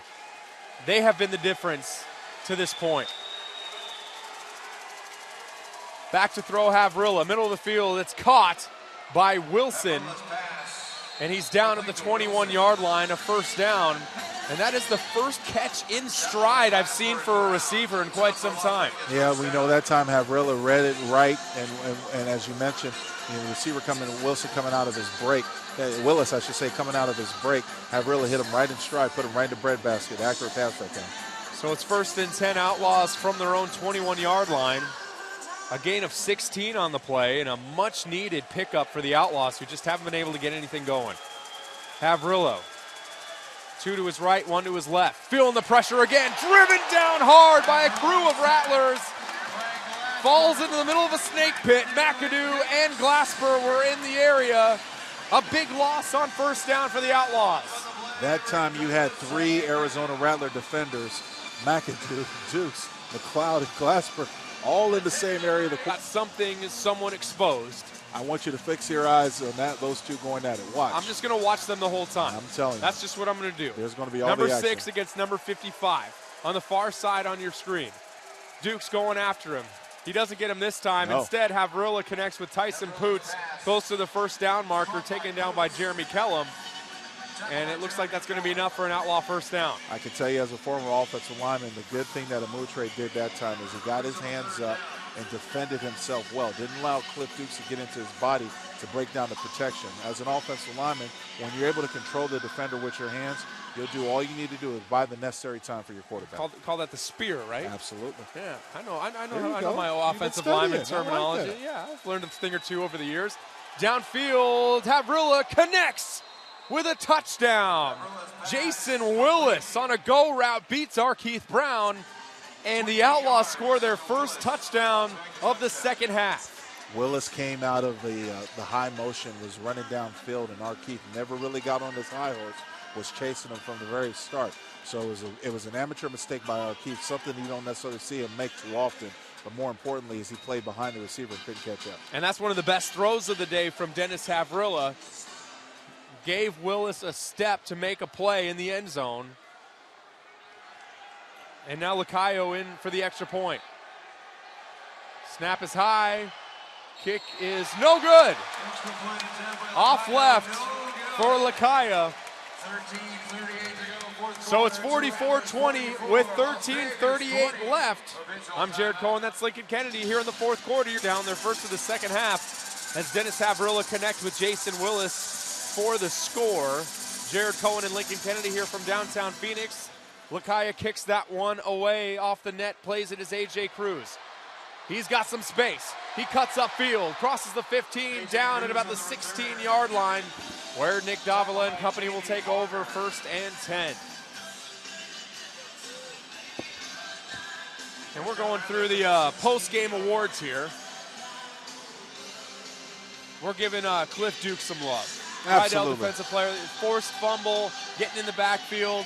They have been the difference to this point. Back to throw Havrilla, middle of the field. It's caught by Wilson. And he's down at the 21-yard line, a 1st down. And that is the first catch in stride I've seen for a receiver in quite some time. Yeah, we know that time Havrilla read it right. And as you mentioned, the receiver Wilson coming out of his break. Willis, I should say, coming out of his break. Havrilla hit him right in stride, put him right in the breadbasket. Accurate pass that time. So it's 1st and 10 Outlaws from their own 21-yard line. A gain of 16 on the play and a much-needed pickup for the Outlaws, who just haven't been able to get anything going. Havrillo, 2 to his right, 1 to his left. Feeling the pressure again, driven down hard by a crew of Rattlers. Falls into the middle of a snake pit. McAdoo and Glasper were in the area. A big loss on 1st down for the Outlaws. That time you had 3 Arizona Rattler defenders, McAdoo, Dukes, McLeod, and Glasper, all in the same area. Got someone exposed. I want you to fix your eyes on those 2 going at it. Watch. I'm just going to watch them the whole time. I'm telling you. That's just what I'm going to do. There's going to be all number the action. 6 against number 55 on the far side on your screen. Duke's going after him. He doesn't get him this time. No. Instead, Havrilla connects with Tyson Poots close to the 1st down marker, taken down by Jeremy Kellum. and it looks like that's going to be enough for an Outlaw first down. I can tell you as a former offensive lineman, the good thing that Amutre did that time is he got his hands up and defended himself well. Didn't allow Cliff Dukes to get into his body to break down the protection. As an offensive lineman, when you're able to control the defender with your hands, you'll do all you need to do is buy the necessary time for your quarterback. Call that the spear, right? Absolutely. Yeah, I know my offensive lineman terminology. Yeah, I've learned a thing or two over the years. Downfield, Havrilla connects with a touchdown. Jason Willis on a go route beats Keith Brown, and the Outlaws score their first touchdown of the second half. Willis came out of the high motion, was running downfield, and Keith never really got on his high horse, was chasing him from the very start. So it was an amateur mistake by Keith, something you don't necessarily see him make too often. But more importantly is he played behind the receiver and couldn't catch up. And that's one of the best throws of the day from Dennis Havrilla. Gave Willis a step to make a play in the end zone. And now Lacayo in for the extra point. Snap is high. Kick is no good. Off left for Lacayo. So it's 44-20 with 13:38 left. I'm Jared Cohen. That's Lincoln Kennedy here in the fourth quarter. You're down their first of the second half as Dennis Havrilla connect with Jason Willis for the score. Jared Cohen and Lincoln Kennedy here from downtown Phoenix. Lacayo kicks that one away off the net, plays it as A.J. Cruz. He's got some space. He cuts upfield, crosses the 15, down at about the 16-yard line, where Nick Davila and company will take over 1st and 10. And we're going through the post-game awards here. We're giving Cliff Duke some love. Absolutely. Rydell, defensive player, forced fumble, getting in the backfield,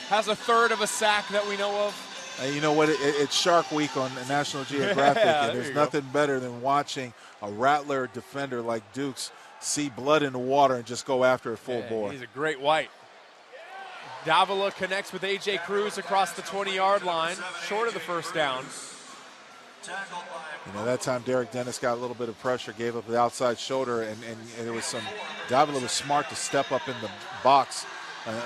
has a third of a sack that we know of. You know what? It's Shark Week on National Geographic, and there's nothing better than watching a Rattler defender like Dukes see blood in the water and just go after it full bore. He's a great white. Davila connects with A.J. Cruz across the 20-yard line, short of the first down. You know, that time Derek Dennis got a little bit of pressure, gave up the outside shoulder, and it was Davila was smart to step up in the box,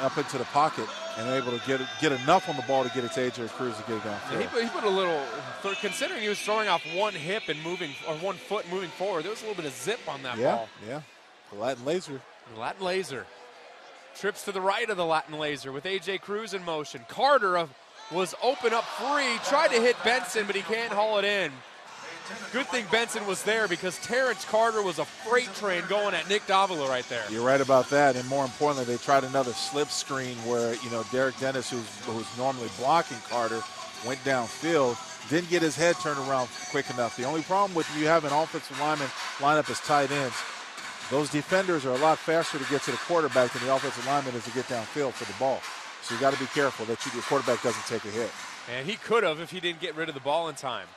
up into the pocket, and able to get enough on the ball to get it to A.J. Cruz to get it downfield. Yeah, he put a little, considering he was throwing off one hip and one foot moving forward, there was a little bit of zip on that ball. Yeah, the Latin laser. Latin laser. Trips to the right of the Latin laser with A.J. Cruz in motion. Carter was open up free, tried to hit Benson, but he can't haul it in. Good thing Benson was there because Terrence Carter was a freight train going at Nick Davila right there. You're right about that, and more importantly, they tried another slip screen where, you know, Derek Dennis, who's normally blocking Carter, went downfield, didn't get his head turned around quick enough. The only problem with you having offensive linemen line up as tight ends, those defenders are a lot faster to get to the quarterback than the offensive lineman is to get downfield for the ball. So you got to be careful that your quarterback doesn't take a hit. And he could have if he didn't get rid of the ball in time.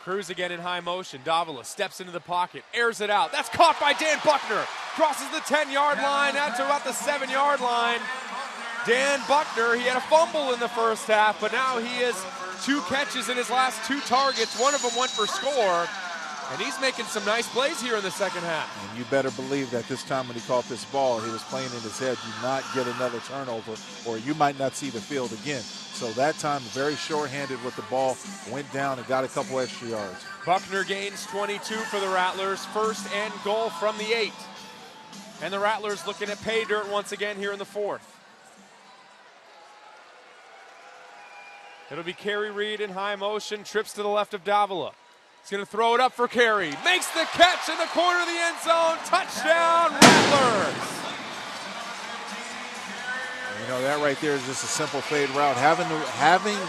Cruz again in high motion. Davila steps into the pocket, airs it out. That's caught by Dan Buckner. Crosses the 10-yard line out to about the 7-yard line. Dan Buckner, he had a fumble in the first half, but now he has 2 catches in his last 2 targets. One of them went for score, and he's making some nice plays here in the second half. And you better believe that this time when he caught this ball, he was playing in his head, do not get another turnover, or you might not see the field again. So that time, very short-handed with the ball, went down and got a couple extra yards. Buckner gains 22 for the Rattlers. 1st and goal from the 8. And the Rattlers looking at pay dirt once again here in the 4th. It'll be Kerry Reed in high motion, trips to the left of Davila. He's going to throw it up for Kerry. Makes the catch in the corner of the end zone. Touchdown, Rattlers. You know, that right there is just a simple fade route. Having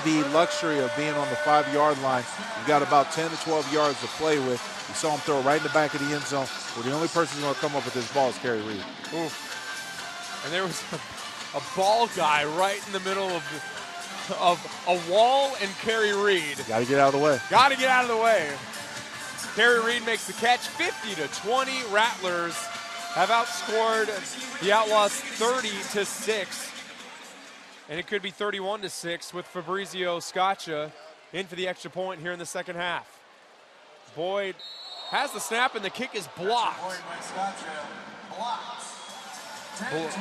the luxury of being on the 5-yard line, you've got about 10 to 12 yards to play with. You saw him throw right in the back of the end zone, where the only person who's going to come up with this ball is Kerry Reed. Oof. And there was a ball guy right in the middle of a wall and Kerry Reed. Got to get out of the way. Got to get out of the way. Kerry Reed makes the catch. 50-20. Rattlers have outscored the Outlaws 30-6. And it could be 31-6 with Fabrizio Scaccia in for the extra point here in the second half. Boyd has the snap and the kick is blocked.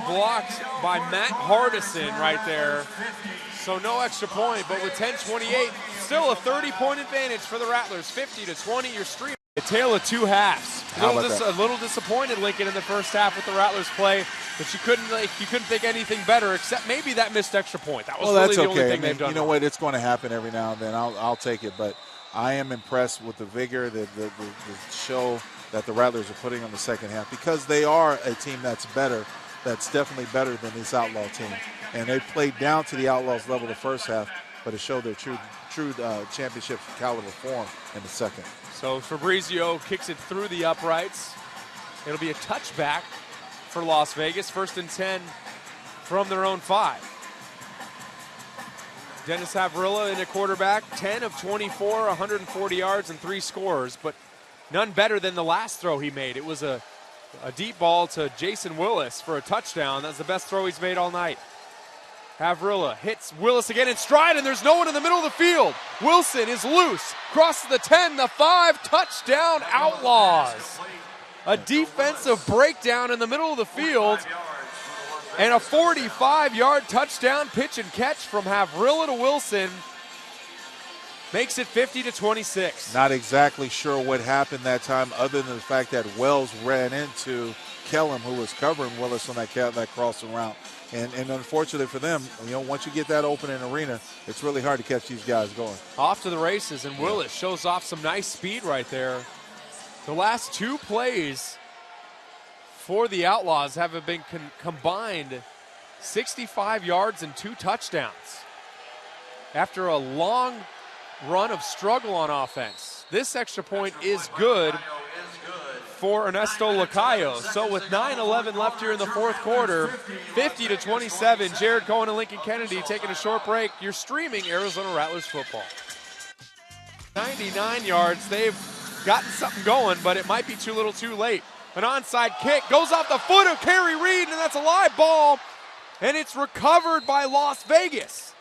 blocked by Matt Hardison right there. So no extra point, but with 10:28, still a 30-point advantage for the Rattlers. 50-20, your stream. A tale of two halves. A little disappointed, Lincoln, in the first half with the Rattlers play, but you couldn't think anything better except maybe that missed extra point. That was really the only thing they've done. You know what? It's going to happen every now and then. I'll take it, but I am impressed with the vigor, the show that the Rattlers are putting on the second half, because they are a team that's better. That's definitely better than this Outlaw team, and they played down to the Outlaws level the first half, but it showed their true championship caliber form in the second. So Fabrizio kicks it through the uprights. It'll be a touchback for Las Vegas. 1st and 10 from their own 5. Dennis Havrilla in a quarterback, 10 of 24, 140 yards and 3 scores, but none better than the last throw he made. It was a deep ball to Jason Willis for a touchdown. That's the best throw he's made all night. Havrilla hits Willis again in stride, and there's no one in the middle of the field. Wilson is loose, crosses the 10, the 5, touchdown Outlaws. A defensive breakdown in the middle of the field, and a 45-yard touchdown pitch and catch from Havrilla to Wilson makes it 50-26. Not exactly sure what happened that time, other than the fact that Wells ran into Kellum, who was covering Willis on that crossing route. And unfortunately for them, once you get that open in arena, it's really hard to catch these guys going. Off to the races, and Willis shows off some nice speed right there. The last 2 plays for the Outlaws have been combined 65 yards and 2 touchdowns. After a long run of struggle on offense, this extra point is good for Ernesto Lacayo. So with 9:11 left here in the fourth quarter, 50-27, Jared Cohen and Lincoln Kennedy taking a short break. You're streaming Arizona Rattlers football. 99 yards. They've gotten something going, but it might be too little too late. An onside kick goes off the foot of Kerry Reed, and that's a live ball, and it's recovered by Las Vegas.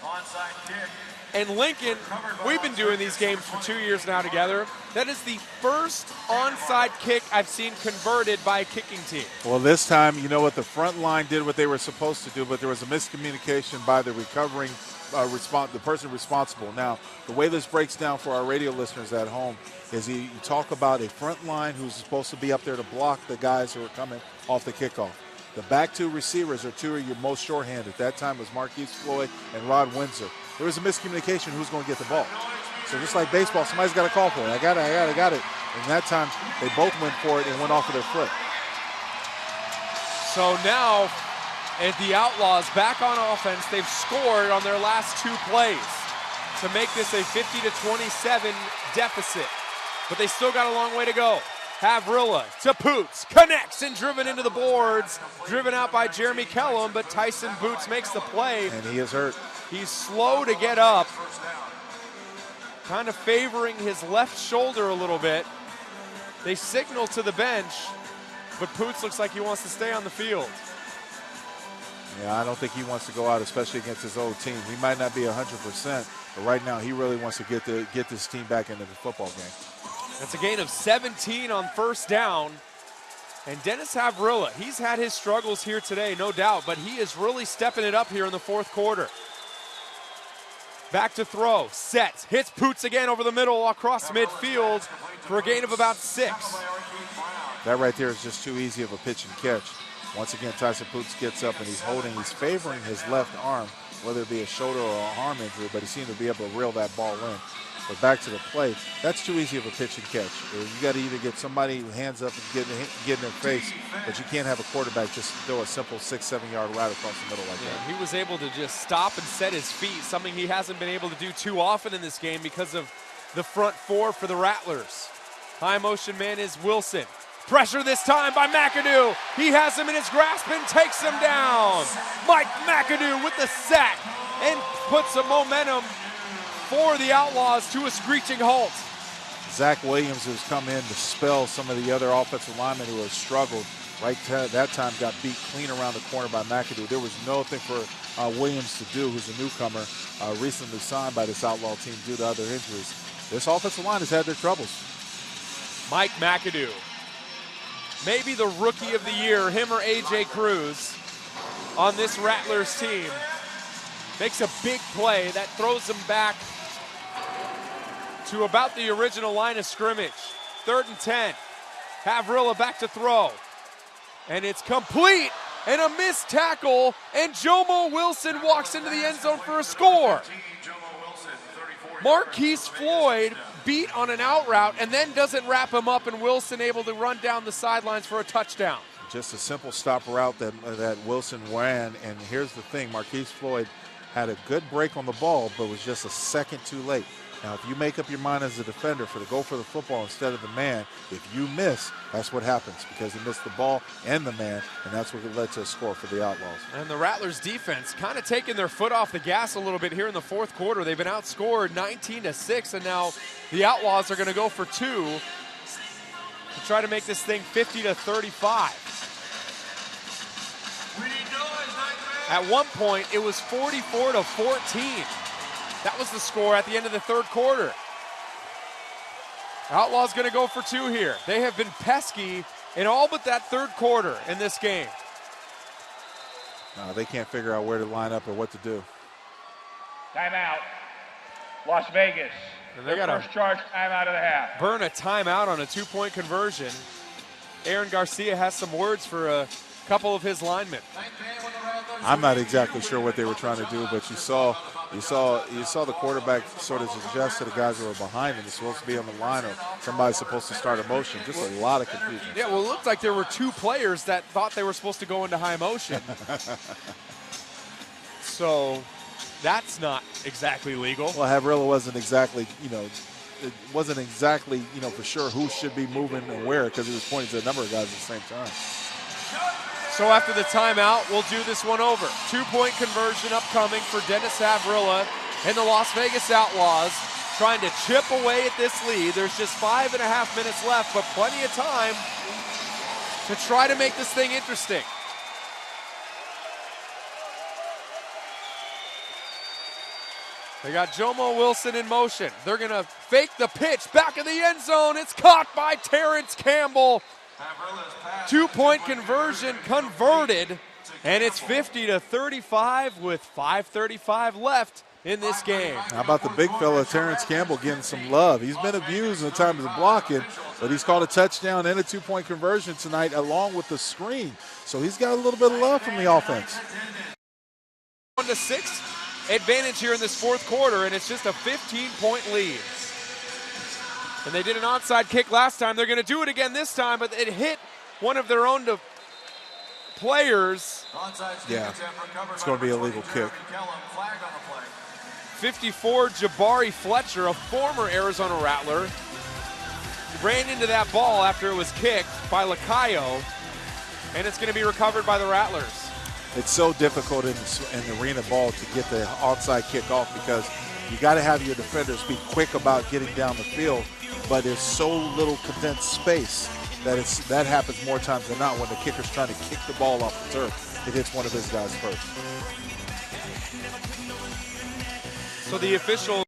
Onside kick. And Lincoln, we've been doing these games for 2 years now together. That is the first onside kick I've seen converted by a kicking team. Well, this time, you know what, the front line did what they were supposed to do, but there was a miscommunication by the recovering the person responsible. Now, the way this breaks down for our radio listeners at home is you talk about a front line who's supposed to be up there to block the guys who are coming off the kickoff. The back 2 receivers are 2 of your most shorthanded. That time was Marquise Floyd and Rod Windsor. There was a miscommunication who's going to get the ball. So just like baseball, somebody's got to call for it. I got it. And that time, they both went for it and went off of their foot. So now, at the Outlaws back on offense, they've scored on their last 2 plays to make this a 50-27 deficit. But they still got a long way to go. Havrilla to Poots, connects and driven into the boards. Driven out by Jeremy Kellum, but Tyson Boots makes the play. And he is hurt. He's slow to get up, kind of favoring his left shoulder a little bit. They signal to the bench, but Poots looks like he wants to stay on the field. Yeah, I don't think he wants to go out, especially against his old team. He might not be 100%, but right now he really wants to get this team back into the football game. That's a gain of 17 on first down. And Dennis Havrilla, he's had his struggles here today, no doubt, but he is really stepping it up here in the fourth quarter. Back to throw, sets, hits Poots again over the middle across midfield for a gain of about 6. That right there is just too easy of a pitch and catch. Once again, Tyson Poots gets up and he's favoring his left arm, whether it be a shoulder or an arm injury, but he seemed to be able to reel that ball in. But back to the play, that's too easy of a pitch and catch. You got to either get somebody who hands up and get in their face, but you can't have a quarterback just throw a simple 6-7 yard route across the middle like that. He was able to just stop and set his feet, something he hasn't been able to do too often in this game because of the front 4 for the Rattlers. High motion man is Wilson. Pressure this time by McAdoo. He has him in his grasp and takes him down. Mike McAdoo with the sack and puts some momentum for the Outlaws to a screeching halt. Zach Williams has come in to spell some of the other offensive linemen who have struggled. That time got beat clean around the corner by McAdoo. There was nothing for Williams to do, who's a newcomer, recently signed by this Outlaw team due to other injuries. This offensive line has had their troubles. Mike McAdoo maybe the rookie of the year, him or A.J. Cruz, on this Rattlers team. Makes a big play that throws them back to about the original line of scrimmage. 3rd and 10. Havrilla back to throw. And it's complete, and a missed tackle, and Jomo Wilson walks into the end zone for a score. Marquise Floyd beat on an out route and then doesn't wrap him up, and Wilson able to run down the sidelines for a touchdown. Just a simple stop route that Wilson ran, and here's the thing, Marquise Floyd had a good break on the ball, but was just a second too late. Now, if you make up your mind as a defender to go for the football instead of the man, if you miss, that's what happens, because he missed the ball and the man, and that's what led to a score for the Outlaws. And the Rattlers defense kind of taking their foot off the gas a little bit here in the 4th quarter. They've been outscored 19-6, and now the Outlaws are going to go for 2 to try to make this thing 50-35. At one point, it was 44-14. That was the score at the end of the 3rd quarter. Outlaws going to go for 2 here. They have been pesky in all but that 3rd quarter in this game. They can't figure out where to line up or what to do. Timeout. Las Vegas. And they got first charge timeout of the half. Burn a timeout on a 2-point conversion. Aaron Garcia has some words for a couple of his linemen. I'm not exactly sure what they were trying to do, but you saw the quarterback sort of suggest to the guys who were behind him he's supposed to be on the line or somebody's supposed to start a motion. Just a lot of confusion. Yeah, well, it looked like there were 2 players that thought they were supposed to go into high motion. So that's not exactly legal. Well, Havrilla wasn't exactly, it wasn't exactly, for sure who should be moving and where, because he was pointing to a number of guys at the same time. So after the timeout, we'll do this one over. 2-point conversion upcoming for Dennis Havrilla and the Las Vegas Outlaws, trying to chip away at this lead. There's just 5.5 minutes left, but plenty of time to try to make this thing interesting. They got Jomo Wilson in motion. They're going to fake the pitch back in the end zone. It's caught by Terrence Campbell. 2-point conversion converted, and it's 50-35 with 5:35 left in this game. How about the big fella, Terrence Campbell, getting some love? He's been abused in times of blocking, but he's called a touchdown and a 2-point conversion tonight along with the screen. So he's got a little bit of love from the offense. 1-6 advantage here in this 4th quarter, and it's just a 15-point lead. And they did an onside kick last time. They're going to do it again this time, but it hit one of their own players. Yeah, it's going to be a legal kick. 54, Jabari Fletcher, a former Arizona Rattler, ran into that ball after it was kicked by Lacayo, and it's going to be recovered by the Rattlers. It's so difficult in the arena ball to get the onside kick off because you got to have your defenders be quick about getting down the field, but there's so little condensed space that happens more times than not when the kicker's trying to kick the ball off the turf. It hits one of his guys first. So the officials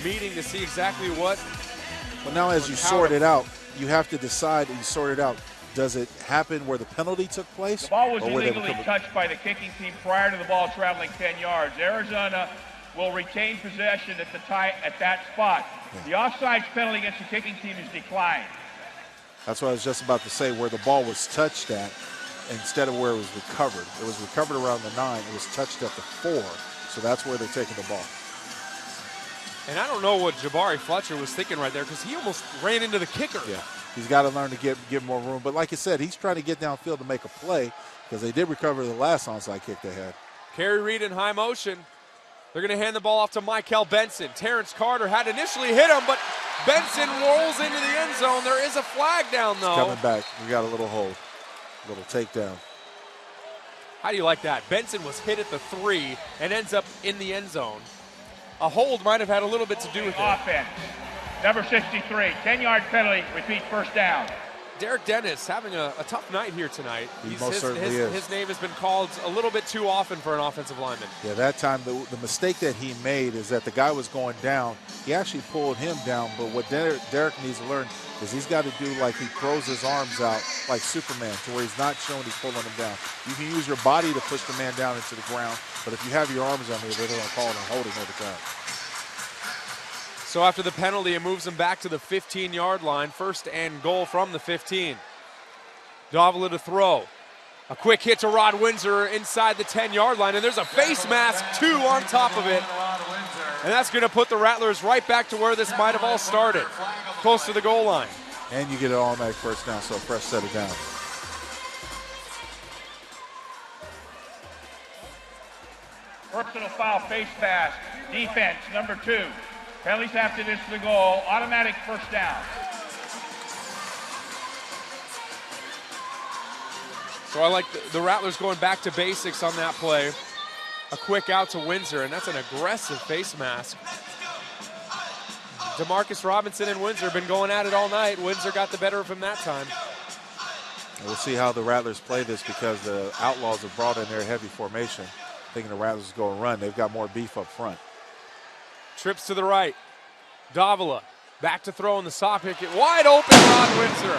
meeting to see exactly what. But now as you sort it out, you have to decide and you sort it out. Does it happen where the penalty took place? The ball was illegally touched by the kicking team prior to the ball traveling 10 yards. Arizona will retain possession at that spot. Yeah. The offsides penalty against the kicking team is declined. That's what I was just about to say, where the ball was touched at instead of where it was recovered. It was recovered around the 9. It was touched at the 4, so that's where they're taking the ball. And I don't know what Jabari Fletcher was thinking right there because he almost ran into the kicker. Yeah, he's got to learn to give more room. But like I said, he's trying to get downfield to make a play because they did recover the last onside kick they had. Kerry Reed in high motion. They're going to hand the ball off to Michael Benson. Terrence Carter had initially hit him, but Benson rolls into the end zone. There is a flag down, though. It's coming back. We got a little hold, a little takedown. How do you like that? Benson was hit at the 3 and ends up in the end zone. A hold might have had a little bit to do with it. Offense. Number 63, 10-yard penalty, repeat first down. Derek Dennis having a tough night here tonight. His name has been called a little bit too often for an offensive lineman. Yeah, that time the mistake that he made is that the guy was going down. He actually pulled him down, but what Derek needs to learn is he's got to do like he throws his arms out like Superman to where he's not showing he's pulling him down. You can use your body to push the man down into the ground, but if you have your arms on there, they're going to call it a holding every time. So after the penalty, it moves him back to the 15-yard line. 1st and goal from the 15. Davila to throw. A quick hit to Rod Windsor inside the 10-yard line, and there's a face mask, 2 on top of it. And that's going to put the Rattlers right back to where this might have all started, close to the goal line. And you get an automatic first down, so a fresh set of downs. Personal foul, face pass, defense, number 2. Penalties after this to the goal, automatic first down. So I like the Rattlers going back to basics on that play. A quick out to Windsor, and that's an aggressive face mask. DeMarcus Robinson and Windsor have been going at it all night. Windsor got the better of him that time. And we'll see how the Rattlers play this because the Outlaws have brought in their heavy formation, thinking the Rattlers go and run. They've got more beef up front. Trips to the right. Davila back to throw in the soft picket. Wide open, Rod Windsor.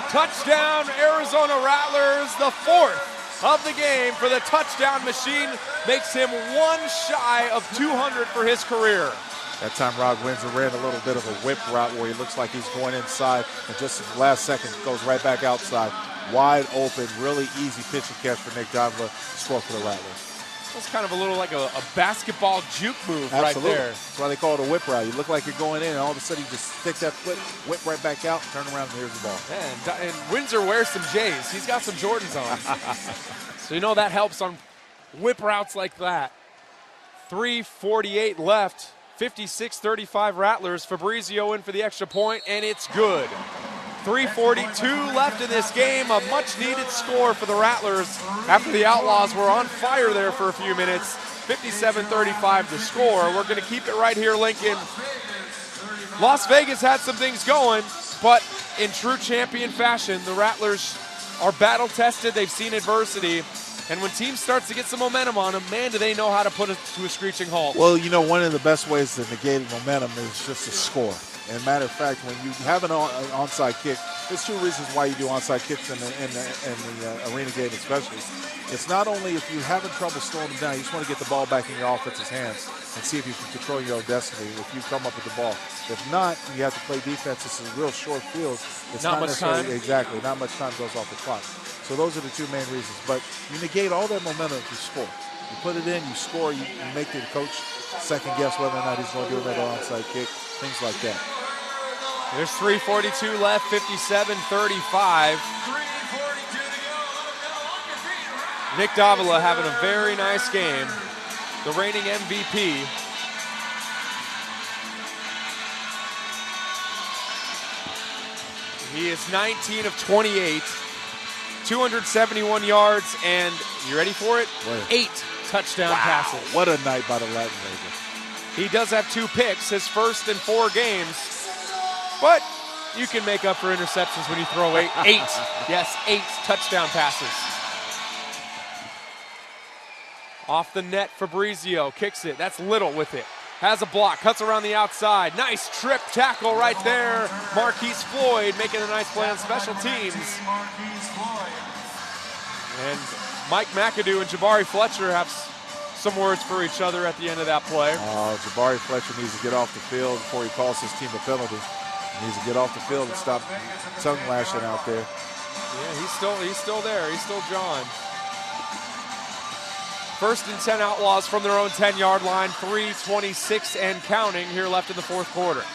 Touchdown, Arizona Rattlers. The 4th of the game for the touchdown machine. Makes him 1 shy of 200 for his career. That time Rod Windsor ran a little bit of a whip route where he looks like he's going inside, and just in the last second goes right back outside. Wide open, really easy pitch and catch for Nick Davila. Score for the Rattlers. That's kind of a little like a basketball juke move. Absolutely. Right there. That's why they call it a whip route. You look like you're going in, and all of a sudden you just stick that foot, whip right back out, turn around, and here's the ball. And Windsor wears some J's. He's got some Jordans on. So you know that helps on whip routes like that. 3:48 left. 56-35 Rattlers. Fabrizio in for the extra point, and it's good. 3:42 left in this game. A much-needed score for the Rattlers after the Outlaws were on fire there for a few minutes. 57-35 to score. We're going to keep it right here, Lincoln. Las Vegas had some things going, but in true champion fashion, the Rattlers are battle-tested. They've seen adversity. And when teams start to get some momentum on them, man, do they know how to put it to a screeching halt. Well, you know, one of the best ways to negate momentum is just to score. And matter of fact, when you have an onside kick, there's 2 reasons why you do onside kicks in the arena game especially. It's not only if you're having trouble slowing them down, you just want to get the ball back in your offense's hands and see if you can control your own destiny if you come up with the ball. If not, you have to play defense. It's a real short field. It's not much time. Exactly. Not much time goes off the clock. So those are the 2 main reasons. But you negate all that momentum if you score. You put it in, you score, you make the coach second guess whether or not he's going to do another onside kick, things like that. There's 3:42 left, 57-35. Nick Davila having a very nice game. The reigning MVP. He is 19 of 28, 271 yards, and you ready for it? 8 touchdown passes. What a night by the Latin Raiders. He does have 2 picks, his first in 4 games. But you can make up for interceptions when you throw 8. Yes, 8 touchdown passes. Off the net, Fabrizio kicks it. That's Little with it. Has a block, cuts around the outside. Nice trip tackle right there. Marquise Floyd making a nice play on special teams. And Mike McAdoo and Jabari Fletcher have some words for each other at the end of that play. Jabari Fletcher needs to get off the field before he calls his team a penalty. He needs to get off the field and stop tongue lashing out there. Yeah, he's still there. He's still John. 1st and 10 Outlaws from their own 10-yard line. 3:26 and counting here left in the 4th quarter.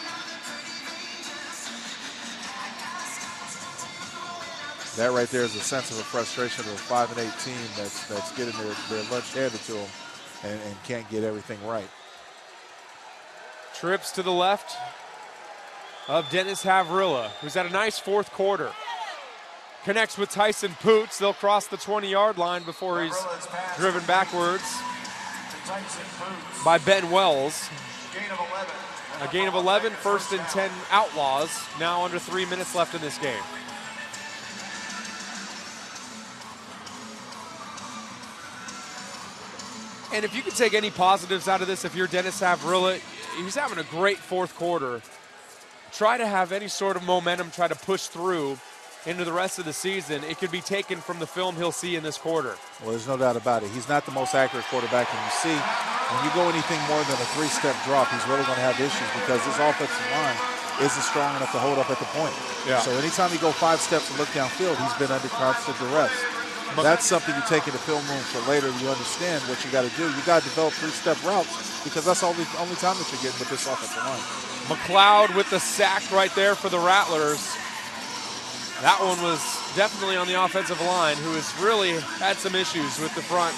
That right there is a sense of a frustration of a 5-8 team that's getting their lunch handed to them and can't get everything right. Trips to the left of Dennis Havrilla, who's had a nice 4th quarter. Connects with Tyson Poots. They'll cross the 20-yard line before he's driven backwards by Ben Wells. A gain of 11, 1st and 10 Outlaws, now under 3 minutes left in this game. And if you could take any positives out of this, if you're Dennis Havrilla, he's having a great fourth quarter. Try to have any sort of momentum, try to push through into the rest of the season. It could be taken from the film he'll see in this quarter. Well, there's no doubt about it. He's not the most accurate quarterback, and you see when you go anything more than a three-step drop, he's really going to have issues because this offensive line isn't strong enough to hold up at the point. Yeah. So anytime you go 5 steps and look downfield, he's been under constant duress. That's something you take in the film room for later. You understand what you got to do. You got to develop 3-step routes because that's the only time that you're getting with this offensive line. McLeod with the sack right there for the Rattlers. That one was definitely on the offensive line, who has really had some issues with the front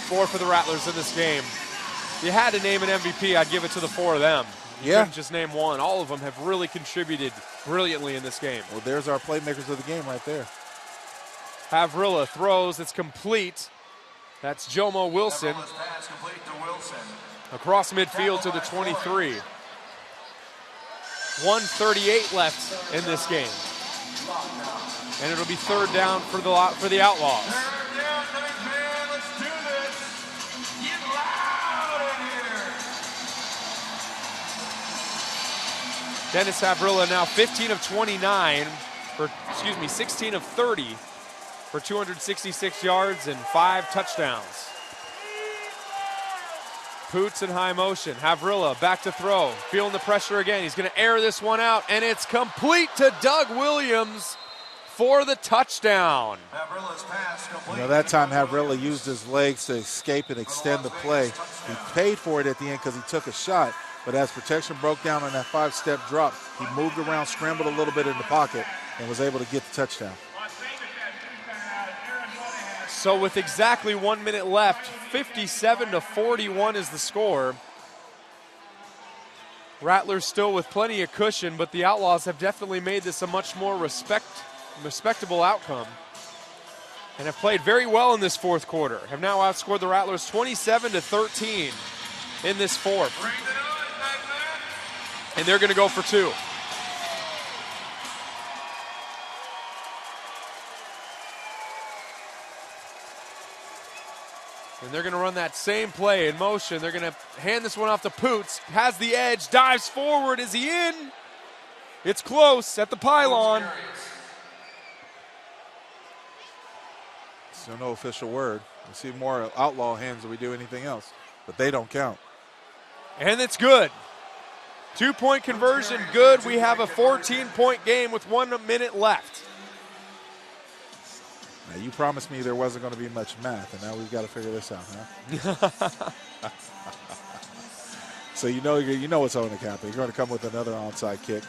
four for the Rattlers in this game. If you had to name an MVP, I'd give it to the 4 of them. You couldn't just name one. All of them have really contributed brilliantly in this game. Well, there's our playmakers of the game right there. Havrilla throws. It's complete. That's Jomo Wilson. Pass complete to Wilson. Across midfield to the 23. 1:38 left in this game. And it'll be third down for the Outlaws. Third down, big man. Let's do this. Get loud in here. Dennis Havrilla now 15 of 29 16 of 30 for 266 yards and 5 touchdowns. Poots in high motion. Havrilla back to throw. Feeling the pressure again. He's going to air this one out, and it's complete to Doug Williams for the touchdown. Havrilla's pass complete. You know, that time Havrilla used his legs to escape and extend the play. He paid for it at the end because he took a shot, but as protection broke down on that 5-step drop, he moved around, scrambled a little bit in the pocket, and was able to get the touchdown. So with exactly 1 minute left, 57-41 is the score. Rattlers still with plenty of cushion, but the Outlaws have definitely made this a much more respectable outcome and have played very well in this fourth quarter. Have now outscored the Rattlers 27-13 in this fourth. And they're going to go for 2. And they're going to run that same play in motion. They're going to hand this one off to Poots. Has the edge, dives forward. Is he in? It's close at the pylon. So no official word. We see more Outlaw hands than we do anything else, but they don't count. And it's good. 2-point conversion, good. We have a 14-point game with 1 minute left. Now, you promised me there wasn't going to be much math, and now we've got to figure this out, huh? So you know what's going to happen. You're going to come with another onside kick.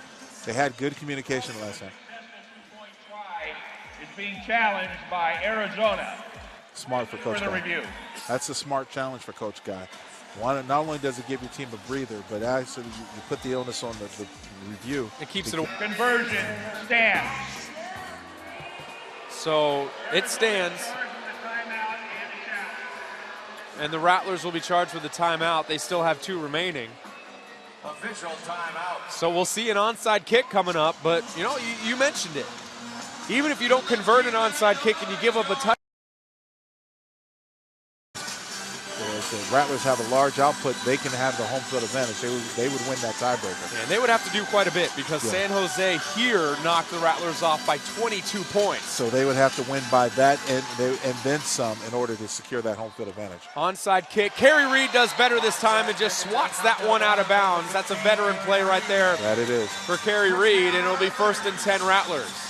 They had good communication last time. Is being challenged by Arizona. Smart for Coach For the Guy. review. That's a smart challenge for Coach Guy. Not only does it give your team a breather, but actually you put the illness on the review. It keeps it a Conversion stands. So it stands. And the Rattlers will be charged with a timeout. They still have 2 remaining. Official timeout. So we'll see an onside kick coming up, but you mentioned it. Even if you don't convert an onside kick and you give up a touchdown. If the Rattlers have a large output, they can have the home field advantage. They would win that tiebreaker. And they would have to do quite a bit because San Jose here knocked the Rattlers off by 22 points. So they would have to win by that and then some in order to secure that home field advantage. Onside kick. Kerry Reed does better this time and just swats that one out of bounds. That's a veteran play right there. That it is. For Kerry Reed, and it'll be 1st and 10 Rattlers.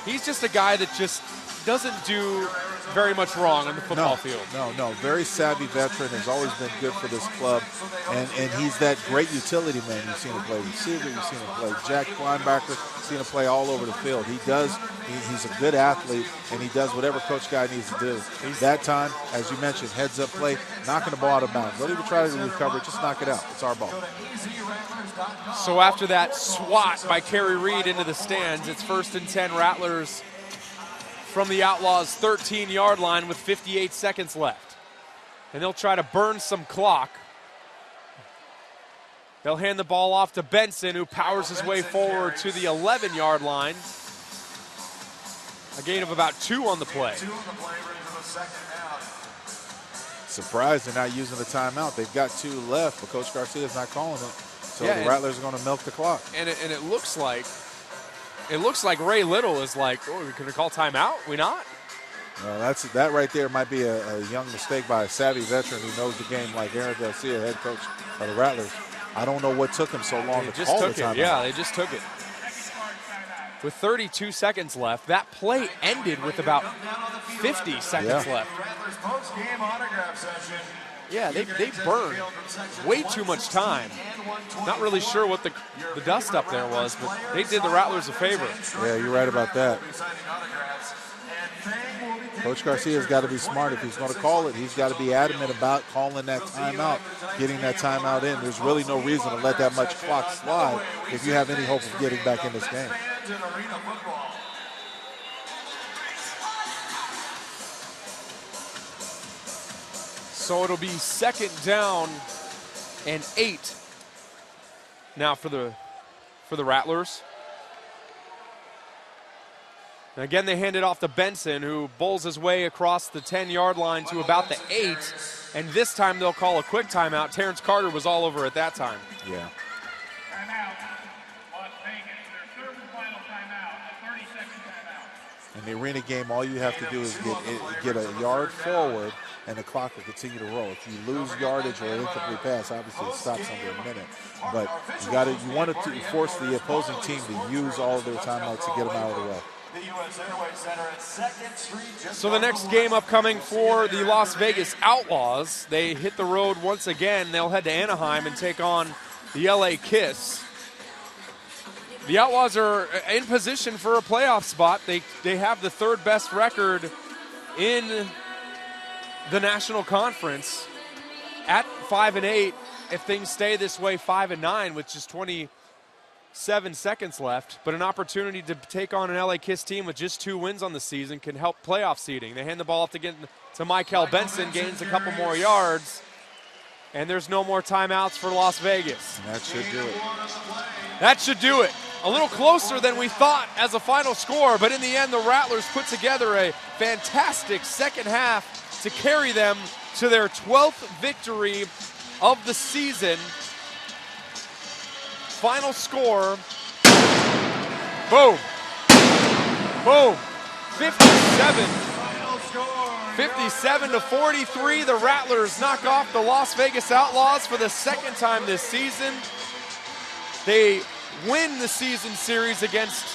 He's just a guy that just doesn't do very much wrong on the football field. No. Very savvy veteran. Has always been good for this club. And he's that great utility man. You've seen him play receiver. You've seen him play jack linebacker. You've seen him play all over the field. He's a good athlete, and he does whatever Coach Guy needs to do. That time, as you mentioned, heads up play, knocking the ball out of bounds. Don't even try to recover it. Just knock it out. It's our ball. So after that swat by Kerry Reed into the stands, it's 1st and 10 Rattlers from the Outlaws' 13-yard line with 58 seconds left. And they'll try to burn some clock. They'll hand the ball off to Benson, who powers his way forward to the 11-yard line. A gain of about 2 on the play. 2 on the play brings them a second down. Surprised they're not using the timeout. They've got 2 left, but Coach Garcia's not calling it. So Yeah, the Rattlers are going to milk the clock. And it looks like Ray Little is like, oh, we could call timeout. We not? That right there might be a young mistake by a savvy veteran who knows the game, like Aaron Garcia, head coach of the Rattlers. I don't know what took him so long to call the timeout. Yeah, they just took it. With 32 seconds left, that play ended with about 50 seconds left. Rattlers post-game autograph session. Yeah, they burned way too much time. Not really sure what the dust up there was, but they did the Rattlers a favor. Yeah, you're right about that. Coach Garcia's got to be smart. If he's going to call it, he's got to be adamant about calling that timeout, getting that timeout in. There's really no reason to let that much clock slide if you have any hope of getting back in this game. So it'll be 2nd down and 8 now for the Rattlers. And again, they hand it off to Benson, who bowls his way across the 10-yard line to about the 8. And this time they'll call a quick timeout. Terrence Carter was all over at that time. Yeah. Timeout, Las Vegas. Their 3rd and final timeout, a 30-second timeout. In the arena game, all you have to do is get a yard forward, and the clock will continue to roll. If you lose yardage or an incomplete pass, obviously it stops under a minute. But you want to force the opposing team to use all of their timeouts to get them out of the way. So the next game upcoming for the Las Vegas Outlaws, they hit the road once again. They'll head to Anaheim and take on the LA Kiss. The Outlaws are in position for a playoff spot. They have the 3rd best record in the National Conference at 5-8. If things stay this way, 5-9 with just 27 seconds left, but an opportunity to take on an LA Kiss team with just 2 wins on the season can help playoff seeding. They hand the ball off to Michael Benson, gains a couple more yards, and there's no more timeouts for Las Vegas. And that should do it. That should do it. A little closer than we thought as a final score, but in the end, the Rattlers put together a fantastic second half to carry them to their 12th victory of the season. Final score, boom, boom, 57-43. The Rattlers knock off the Las Vegas Outlaws for the 2nd time this season. They win the season series against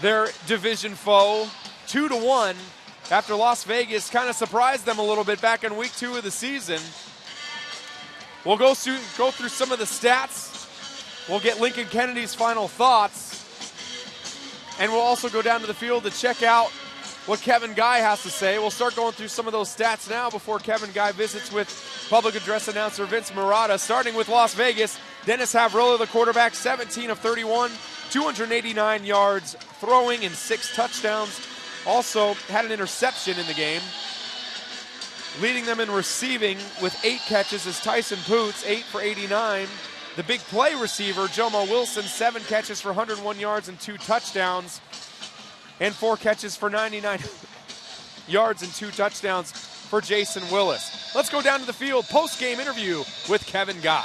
their division foe 2-1 after Las Vegas kind of surprised them a little bit back in week 2 of the season. We'll go through some of the stats. We'll get Lincoln Kennedy's final thoughts. And we'll also go down to the field to check out what Kevin Guy has to say. We'll start going through some of those stats now before Kevin Guy visits with public address announcer Vince Marotta. Starting with Las Vegas, Dennis Havrillo, the quarterback, 17 of 31, 289 yards, throwing and 6 touchdowns. Also had an interception in the game. Leading them in receiving with 8 catches is Tyson Poots, 8 for 89. The big play receiver, Jomo Wilson, 7 catches for 101 yards and 2 touchdowns. And 4 catches for 99 yards and 2 touchdowns for Jason Willis. Let's go down to the field, post-game interview with Kevin Guy.